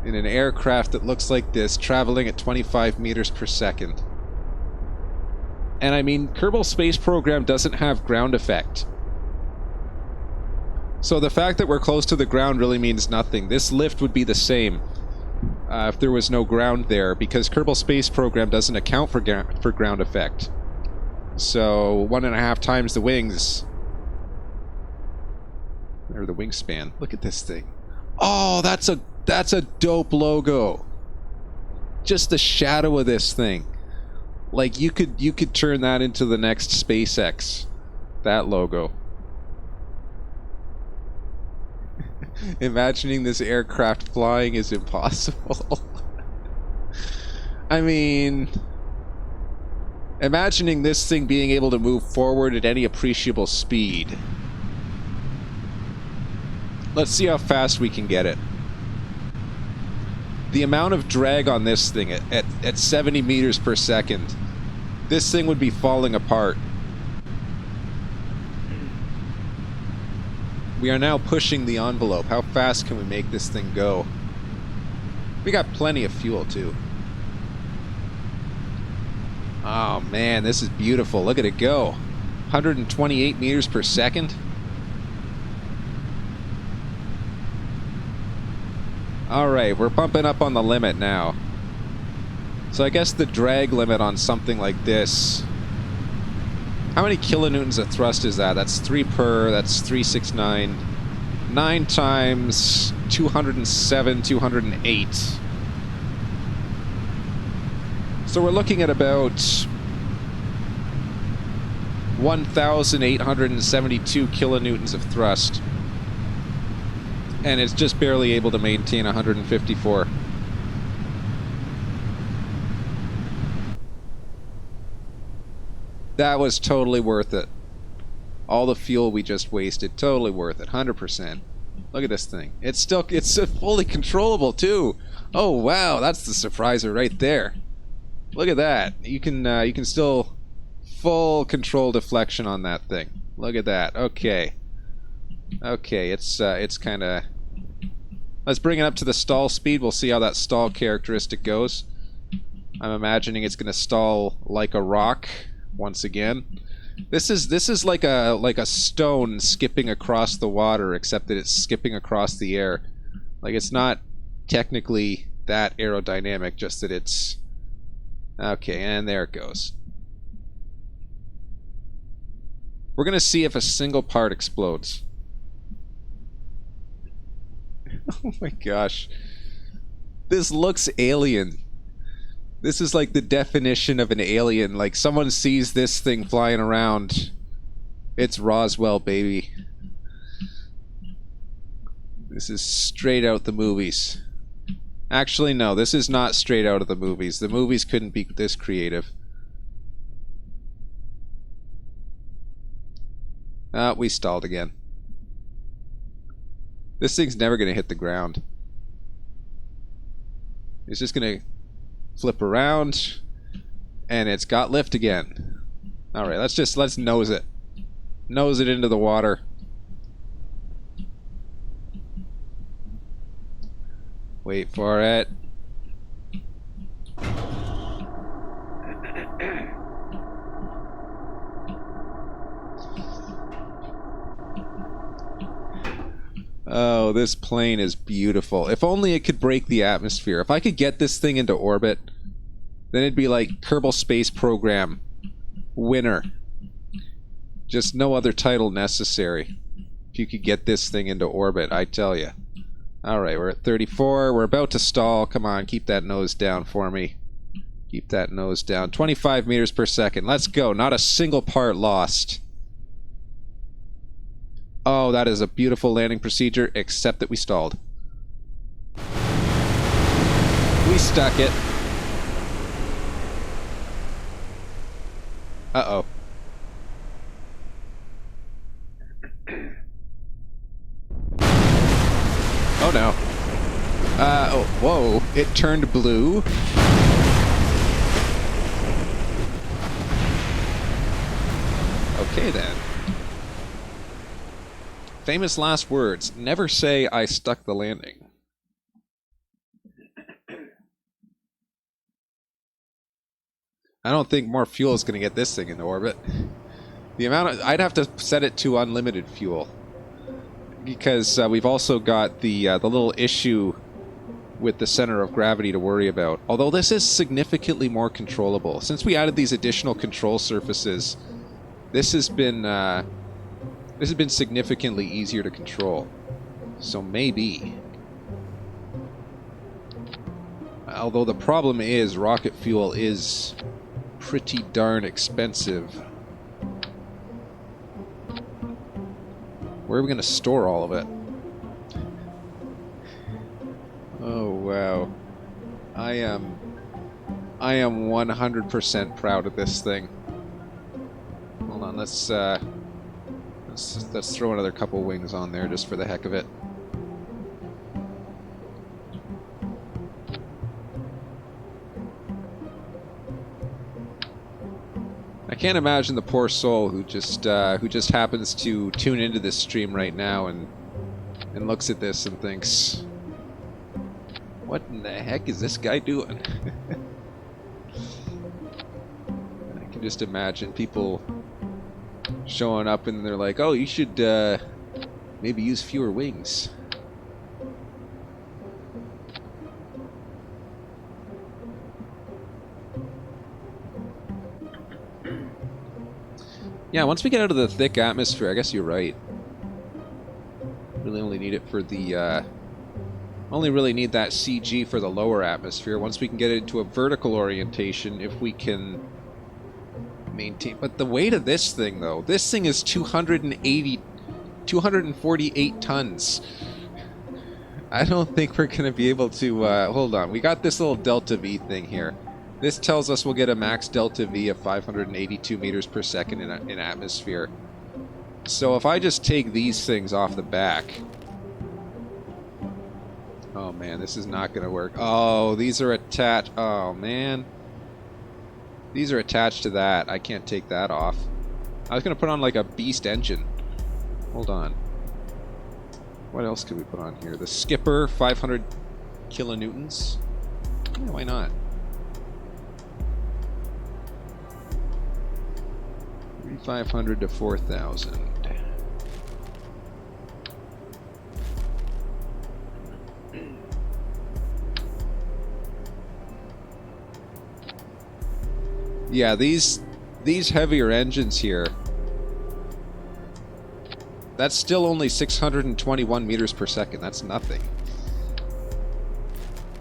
in an aircraft that looks like this, traveling at 25 meters per second. And I mean, Kerbal Space Program doesn't have ground effect. So the fact that we're close to the ground really means nothing. This lift would be the same if there was no ground there, because Kerbal Space Program doesn't account for ground effect. So 1.5 times the wings. Or the wingspan. Look at this thing. Oh, that's a dope logo. Just the shadow of this thing. Like you could turn that into the next SpaceX. That logo. Imagining this aircraft flying is impossible. I mean, imagining this thing being able to move forward at any appreciable speed. Let's see how fast we can get it. The amount of drag on this thing at 70 meters per second, this thing would be falling apart. We are now pushing the envelope. How fast can we make this thing go? We got plenty of fuel, too. Oh, man, this is beautiful. Look at it go. 128 meters per second. Alright, we're pumping up on the limit now. So I guess the drag limit on something like this... How many kilonewtons of thrust is that? That's 3 per, that's 369. 9 times 207, 208. So we're looking at about 1,872 kilonewtons of thrust. And it's just barely able to maintain 154. That was totally worth it. All the fuel we just wasted, totally worth it, 100%. Look at this thing. It's fully controllable too. Oh wow, that's the surpriser right there. Look at that. You can still Full control deflection on that thing. Look at that. Okay. Okay, it's kind of... Let's bring it up to the stall speed. We'll see how that stall characteristic goes. I'm imagining it's going to stall like a rock once again. This is like a stone skipping across the water, except that it's skipping across the air. Like, it's not technically that aerodynamic, just that it's... Okay, and there it goes. We're going to see if a single part explodes. Oh my gosh. This looks alien. This is like the definition of an alien. Like, someone sees this thing flying around. It's Roswell, baby. This is straight out the movies. Actually, no, this is not straight out of the movies. The movies couldn't be this creative. We stalled again. This thing's never going to hit the ground. It's just going to flip around, and it's got lift again. Alright, let's nose it. Nose it into the water. Wait for it. Oh, this plane is beautiful. If only it could break the atmosphere. If I could get this thing into orbit, then it'd be like Kerbal Space Program winner. Just no other title necessary. If you could get this thing into orbit, I tell you. Alright, we're at 34. We're about to stall. Come on, keep that nose down for me. Keep that nose down. 25 meters per second. Let's go. Not a single part lost. Oh, that is a beautiful landing procedure, except that we stalled. We stuck it. Uh-oh. Oh no. Oh, whoa. It turned blue. Okay then. Famous last words. Never say I stuck the landing. I don't think more fuel is going to get this thing into orbit. The amount of... I'd have to set it to unlimited fuel. Because we've also got the little issue with the center of gravity to worry about. Although this is significantly more controllable. Since we added these additional control surfaces, this has been significantly easier to control. So maybe. Although the problem is rocket fuel is pretty darn expensive. Where are we going to store all of it? Oh, wow. I am 100% proud of this thing. Hold on, let's throw another couple wings on there just for the heck of it. I can't imagine the poor soul who just happens to tune into this stream right now and looks at this and thinks, what in the heck is this guy doing? I can just imagine people showing up and they're like, oh, you should maybe use fewer wings. Yeah, once we get out of the thick atmosphere, I guess you're right. Really only need it for the, only really need that CG for the lower atmosphere. Once we can get it into a vertical orientation, if we can maintain... But the weight of this thing, though, this thing is 248 tons. I don't think we're going to be able to, hold on, we got this little delta V thing here. This tells us we'll get a max delta V of 582 meters per second in atmosphere. So if I just take these things off the back... Oh man, this is not going to work. Oh, these are attached. Oh man. These are attached to that. I can't take that off. I was going to put on like a beast engine. Hold on. What else could we put on here? The skipper, 500 kilonewtons. Yeah, why not? 3,500 to 4,000. Yeah, these heavier engines here, that's still only 621 meters per second. That's nothing.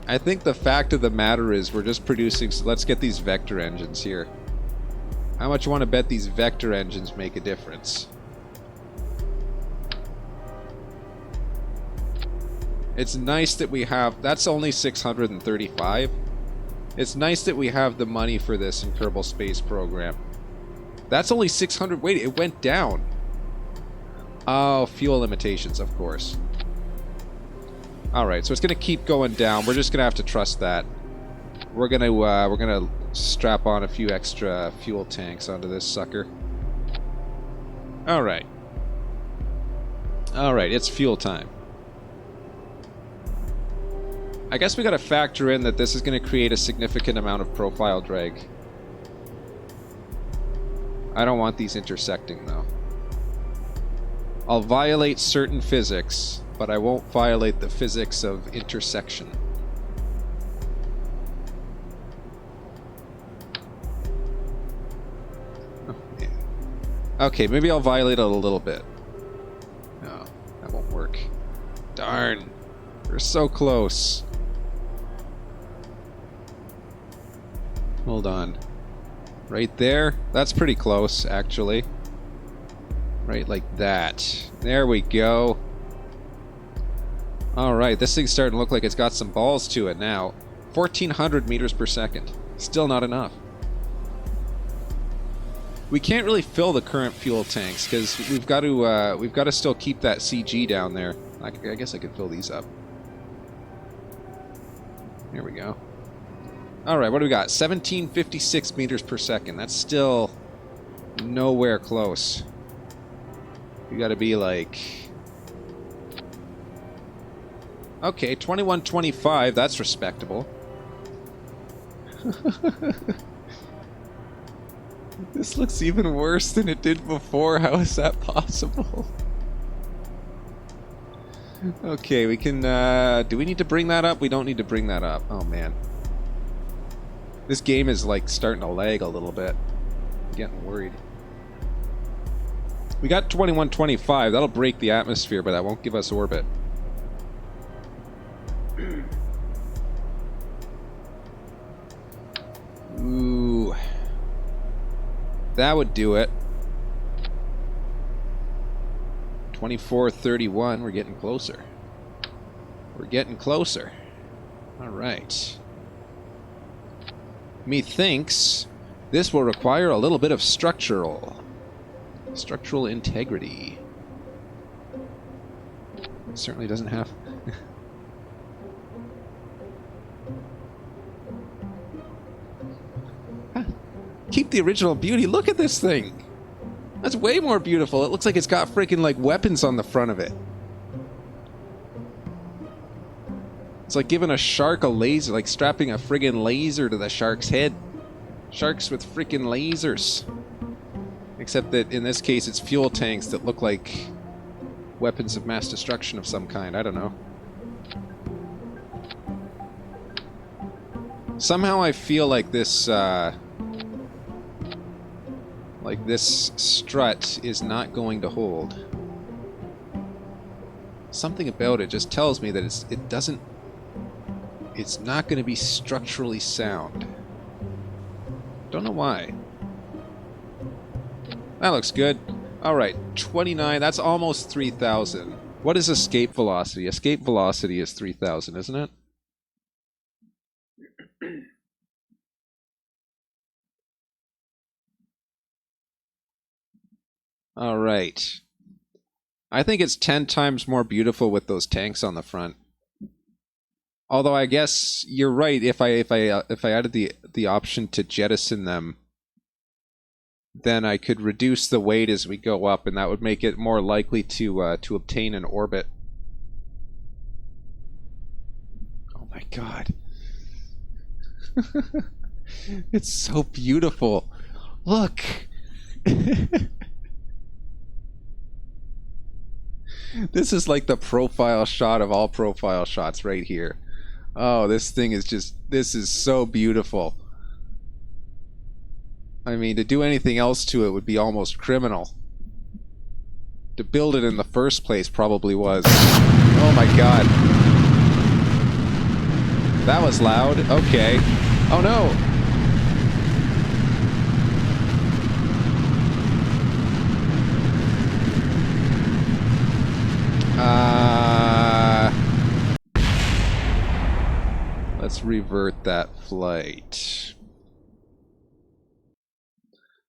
I think the fact of the matter is we're just producing... So let's get these vector engines here. How much you want to bet these vector engines make a difference? It's nice that we have... That's only 635. It's nice that we have the money for this in Kerbal Space Program. That's only 600... Wait, it went down. Oh, fuel limitations, of course. Alright, so it's going to keep going down. We're just going to have to trust that. We're gonna strap on a few extra fuel tanks onto this sucker. Alright. Alright, it's fuel time. I guess we gotta factor in that this is going to create a significant amount of profile drag. I don't want these intersecting, though. I'll violate certain physics, but I won't violate the physics of intersection. Oh, man. Okay, maybe I'll violate it a little bit. No, that won't work. Darn. We're so close. Hold on. Right there? That's pretty close, actually. Right like that. There we go. Alright, this thing's starting to look like it's got some balls to it now. 1,400 meters per second. Still not enough. We can't really fill the current fuel tanks because we've got to still keep that CG down there. I guess I could fill these up. Here we go. Alright, what do we got? 1,756 meters per second. That's still nowhere close. You gotta be like... Okay, 2125, that's respectable. This looks even worse than it did before. How is that possible? Okay, we can... do we need to bring that up? We don't need to bring that up. Oh, man. This game is, like, starting to lag a little bit. I'm getting worried. We got 2125. That'll break the atmosphere, but that won't give us orbit. Ooh. That would do it. 2431. We're getting closer. We're getting closer. Alright. Methinks this will require a little bit of structural integrity. It certainly doesn't have... Keep the original beauty. Look at this thing. That's way more beautiful. It looks like it's got freaking like weapons on the front of it. It's like giving a shark a laser, like strapping a friggin' laser to the shark's head. Sharks with freaking lasers. Except that in this case it's fuel tanks that look like weapons of mass destruction of some kind. I don't know. Somehow I feel like this strut is not going to hold. Something about it just tells me that it's not going to be structurally sound. Don't know why. That looks good. Alright, 29, that's almost 3,000. What is escape velocity? Escape velocity is 3,000, isn't it? Alright. I think it's 10 times more beautiful with those tanks on the front. Although I guess you're right, if I added the option to jettison them then I could reduce the weight as we go up, and that would make it more likely to obtain an orbit. Oh my god. It's so beautiful. Look. This is like the profile shot of all profile shots right here. Oh, this thing is just, this is so beautiful. I mean, to do anything else to it would be almost criminal. To build it in the first place probably was. Oh my god. That was loud. Okay. Oh no. Let's revert that flight.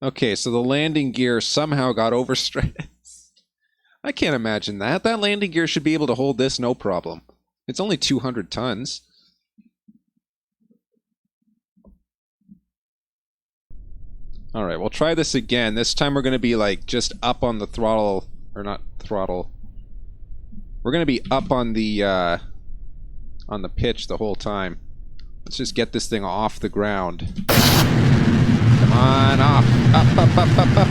Okay, so the landing gear somehow got overstressed. I can't imagine that. That landing gear should be able to hold this no problem. It's only 200 tons. Alright, we'll try this again. This time we're going to be like just up on the throttle, or not throttle. We're going to be up on the pitch the whole time. Let's just get this thing off the ground. Come on, off. Up, up, up, up, up.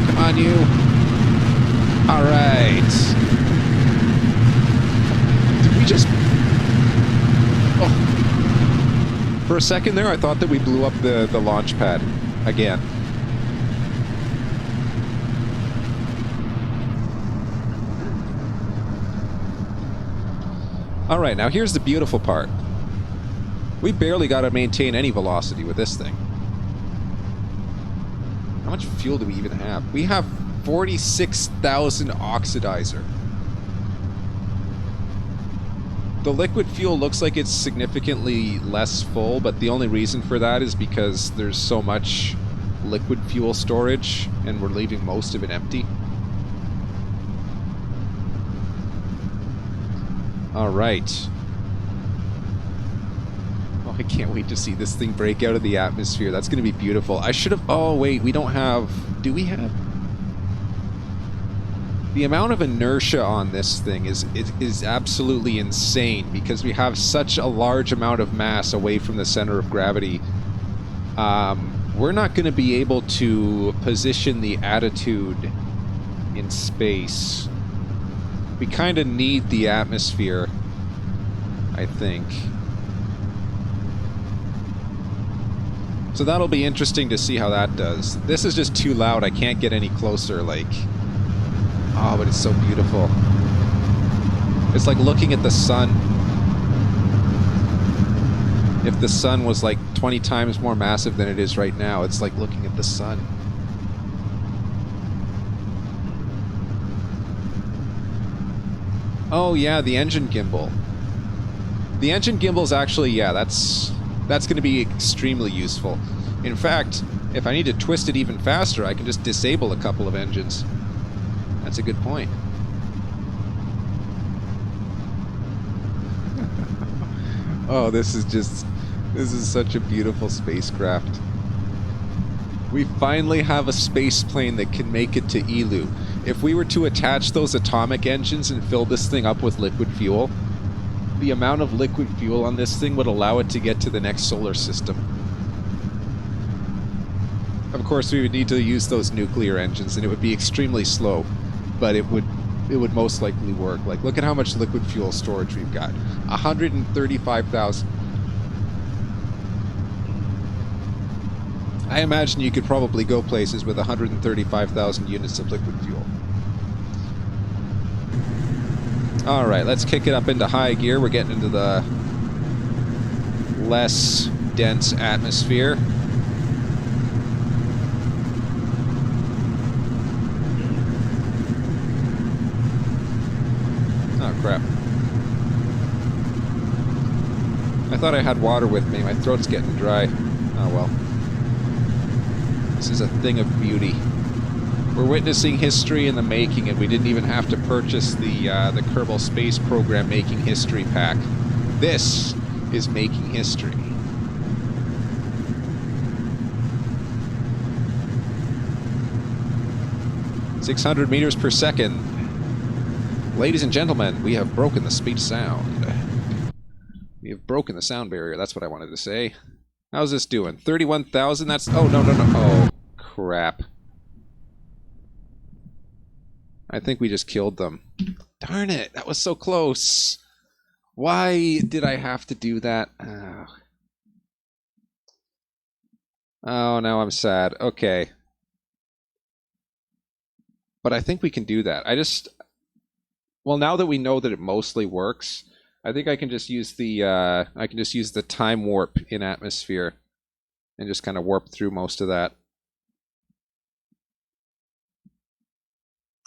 Come on, you. Alright. Did we just... Oh. For a second there, I thought that we blew up the launch pad again. Alright, now here's the beautiful part. We barely got to maintain any velocity with this thing. How much fuel do we even have? We have 46,000 oxidizer. The liquid fuel looks like it's significantly less full, but the only reason for that is because there's so much liquid fuel storage and we're leaving most of it empty. Alright. Oh, I can't wait to see this thing break out of the atmosphere. That's going to be beautiful. I should have... Oh, wait, we don't have... Do we have... The amount of inertia on this thing is absolutely insane because we have such a large amount of mass away from the center of gravity. We're not going to be able to position the attitude in space. We kind of need the atmosphere, I think. So that'll be interesting to see how that does. This is just too loud. I can't get any closer, like... Oh, but it's so beautiful. It's like looking at the sun. If the sun was like 20 times more massive than it is right now, it's like looking at the sun. Oh yeah, the engine gimbal. The engine gimbal's actually, yeah, that's going to be extremely useful. In fact, if I need to twist it even faster, I can just disable a couple of engines. That's a good point. Oh, this is such a beautiful spacecraft. We finally have a space plane that can make it to Elu. If we were to attach those atomic engines and fill this thing up with liquid fuel, the amount of liquid fuel on this thing would allow it to get to the next solar system. Of course, we would need to use those nuclear engines, and it would be extremely slow, but it would most likely work. Like, look at how much liquid fuel storage we've got. 135,000. I imagine you could probably go places with 135,000 units of liquid fuel. Alright, let's kick it up into high gear. We're getting into the less dense atmosphere. Oh, crap. I thought I had water with me. My throat's getting dry. Oh, well. This is a thing of beauty. We're witnessing history in the making, and we didn't even have to purchase the Kerbal Space Program Making History pack. This is making history. 600 meters per second. Ladies and gentlemen, we have broken the speech sound. We have broken the sound barrier. That's what I wanted to say. How's this doing? 31,000? That's... Oh, no, no, no. Oh, crap. I think we just killed them. Darn it. That was so close. Why did I have to do that? Oh, now I'm sad. Okay. But I think we can do that. Well, now that we know that it mostly works, I think I can just use the time warp in atmosphere and just kind of warp through most of that.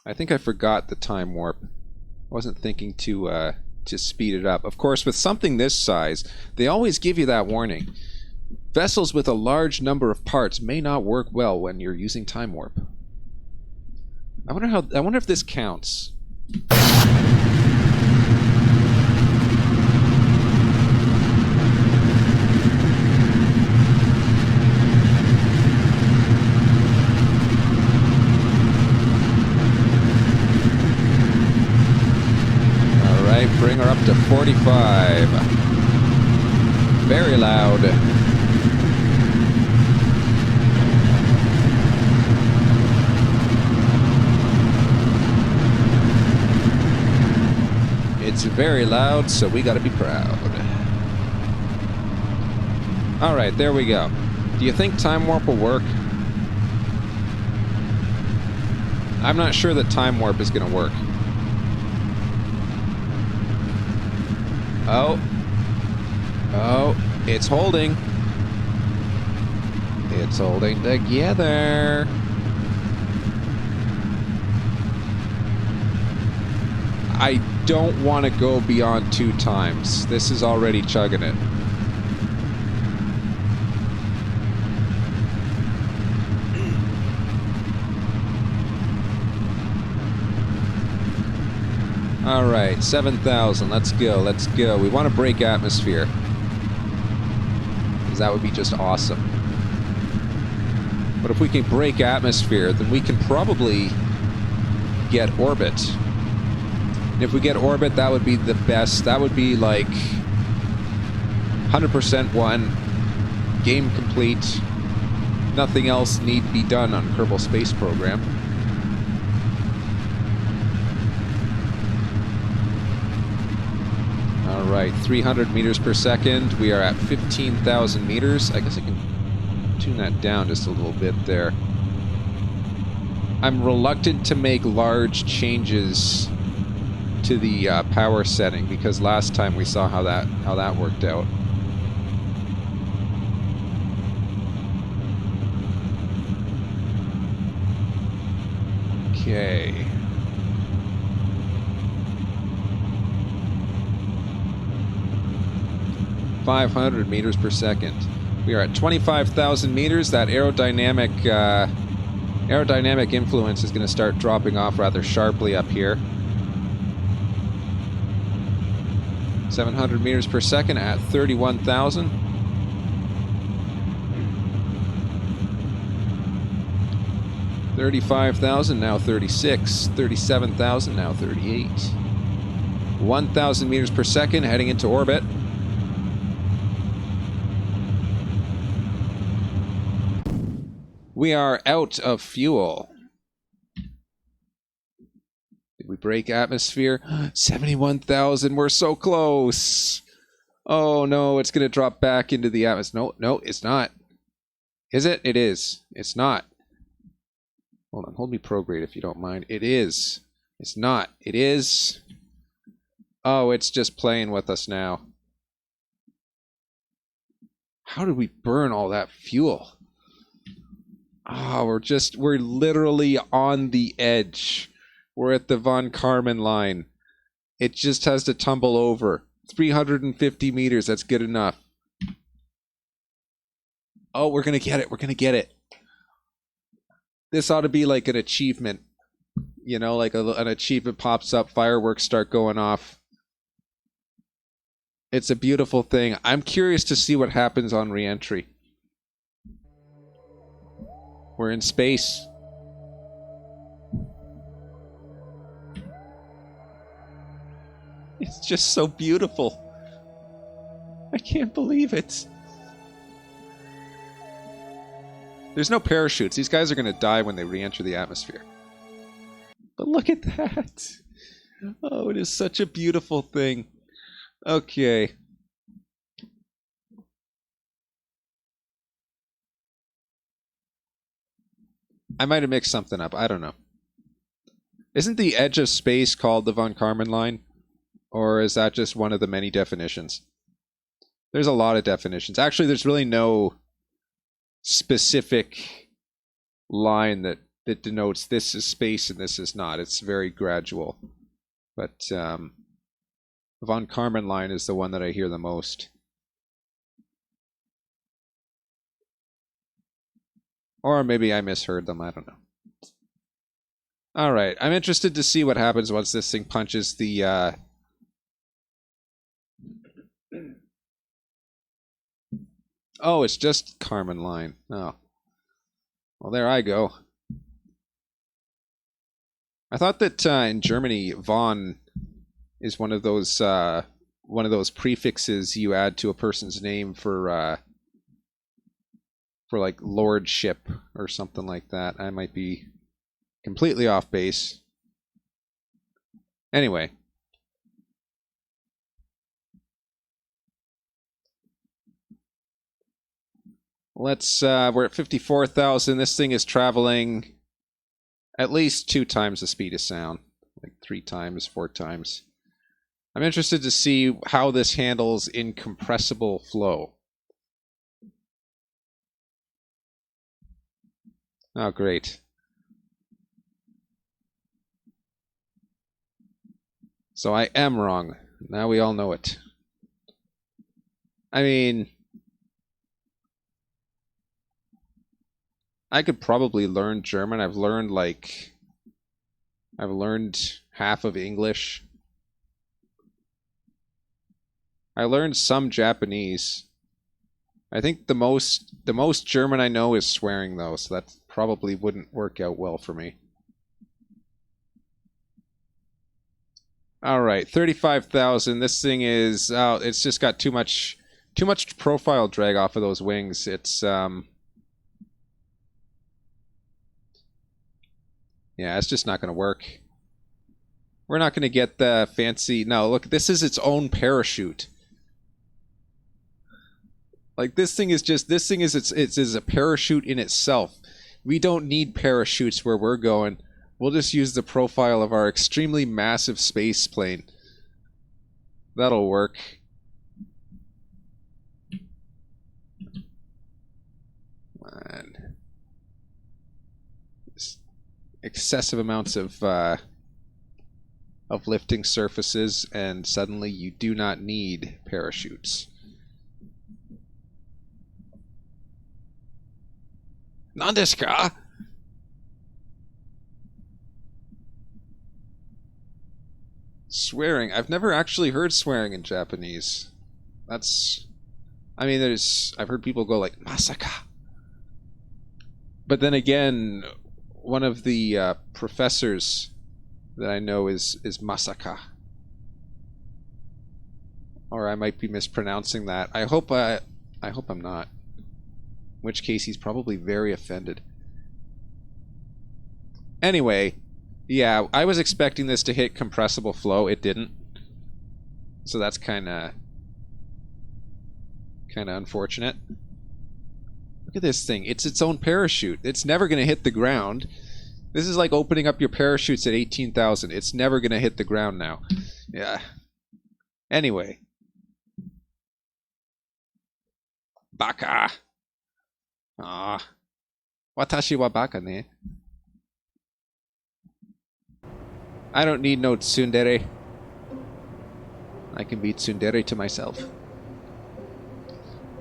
I think I forgot the time warp. I wasn't thinking to speed it up. Of course, with something this size, they always give you that warning. Vessels with a large number of parts may not work well when you're using time warp. I wonder if this counts. Bring her up to 45. Very loud. It's very loud, so we gotta be proud. Alright, there we go. Do you think time warp will work? I'm not sure that time warp is gonna work. Oh. Oh, it's holding. It's holding together. I don't want to go beyond 2 times. This is already chugging it. Alright, 7,000. Let's go, let's go. We want to break atmosphere. Because that would be just awesome. But if we can break atmosphere, then we can probably get orbit. And if we get orbit, that would be the best. That would be like 100% won. Game complete. Nothing else need be done on Kerbal Space Program. Alright, 300 meters per second. We are at 15,000 meters. I guess I can tune that down just a little bit there. I'm reluctant to make large changes to the power setting because last time we saw how that worked out. Okay. .500 meters per second. We are at 25,000 meters. That aerodynamic influence is going to start dropping off rather sharply up here. 700 meters per second at 31,000. $35,000, now 36. 37,000, now 38. 1,000 meters per second, heading into orbit. We are out of fuel. Did we break atmosphere? 71,000, we're so close. Oh no, it's going to drop back into the atmosphere. No, no, it's not. Is it? It is. It's not. Hold on, hold me prograde if you don't mind. It is. It's not. It is. Oh, it's just playing with us now. How did we burn all that fuel? Oh, we're literally on the edge. We're at the Von Karman line. It just has to tumble over. 350 meters, that's good enough. Oh, we're going to get it. We're going to get it. This ought to be like an achievement. You know, like an achievement pops up, fireworks start going off. It's a beautiful thing. I'm curious to see what happens on re-entry. We're in space. It's just so beautiful. I can't believe it. There's no parachutes. These guys are going to die when they re-enter the atmosphere. But look at that. Oh, it is such a beautiful thing. Okay. I might have mixed something up. I don't know. Isn't the edge of space called the von Karman line? Or is that just one of the many definitions? There's a lot of definitions. Actually, there's really no specific line that denotes this is space and this is not. It's very gradual. But the von Karman line is the one that I hear the most. Or maybe I misheard them. I don't know. All right. I'm interested to see what happens once this thing punches the... Oh, it's just Karman line. Oh. Well, there I go. I thought that in Germany, von is one of those prefixes you add to a person's name for like lordship or something like that. I might be completely off base. Anyway. Let's, we're at 54,000. This thing is traveling at least 2 times the speed of sound. Like 3 times, 4 times. I'm interested to see how this handles incompressible flow. Oh, great. So I am wrong. Now we all know it. I mean... I could probably learn German. I've learned half of English. I learned some Japanese. I think the most German I know is swearing though, so that probably wouldn't work out well for me. All right, 35,000. This thing is it's just got too much profile drag off of those wings. It's yeah, it's just not going to work. We're not going to get the fancy... No, look, this is its own parachute. Like, this thing is a parachute in itself. We don't need parachutes where we're going. We'll just use the profile of our extremely massive space plane. That'll work. Man. Excessive amounts of lifting surfaces, and suddenly you do not need parachutes. Nandesu? Swearing. I've never actually heard swearing in Japanese. That's... I mean, I've heard people go like, Masaka. But then again... One of the professors that I know is Masaka. Or I might be mispronouncing that. I hope I'm not. In which case he's probably very offended. Anyway, yeah, I was expecting this to hit compressible flow. It didn't. So that's kind of unfortunate. Look at this thing. It's its own parachute. It's never going to hit the ground. This is like opening up your parachutes at 18,000. It's never going to hit the ground now. Yeah. Anyway. Baka. Ah. Watashi wa baka ne. I don't need no tsundere. I can be tsundere to myself.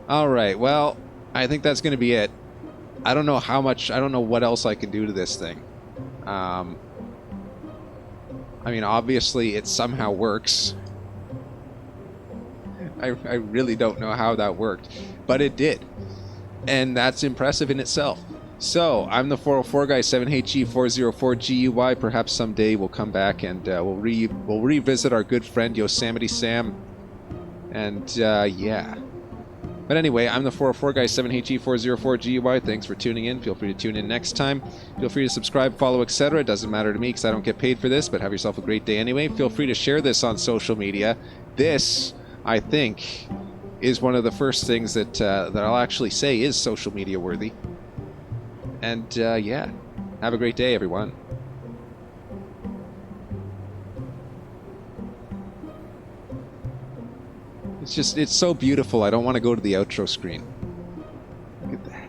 Alright, well... I think that's going to be it. I don't know how much... I don't know what else I can do to this thing. I mean, obviously, it somehow works. I really don't know how that worked. But it did. And that's impressive in itself. So, I'm the 404 guy, 7HG404GUY. Perhaps someday we'll come back and we'll revisit our good friend Yosemite Sam. And, yeah. But anyway, I'm the 404 guy, 7HG404GUY. Thanks for tuning in. Feel free to tune in next time. Feel free to subscribe, follow, etc. It doesn't matter to me because I don't get paid for this, but have yourself a great day anyway. Feel free to share this on social media. This, I think, is one of the first things that I'll actually say is social media worthy. And, yeah. Have a great day, everyone. It's so beautiful. I don't want to go to the outro screen. Look at that.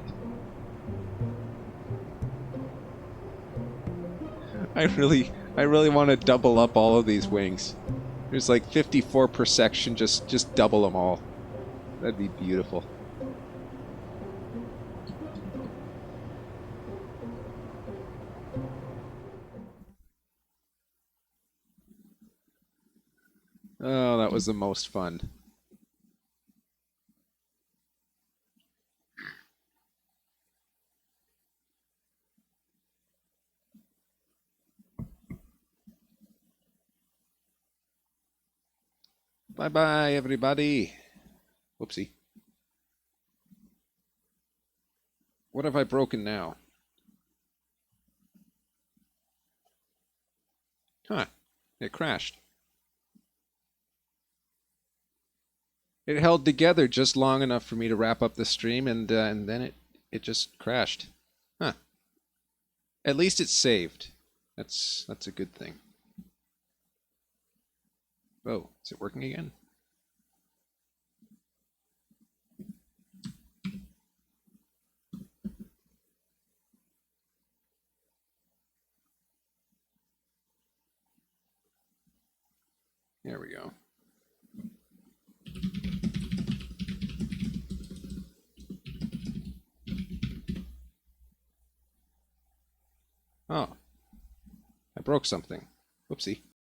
I really want to double up all of these wings. There's like 54 per section. Just double them all. That'd be beautiful. Oh, that was the most fun. Bye-bye, everybody. Whoopsie. What have I broken now? Huh. It crashed. It held together just long enough for me to wrap up the stream, and then it just crashed. Huh. At least it's saved. That's a good thing. Oh, is it working again? There we go. Oh, I broke something. Whoopsie.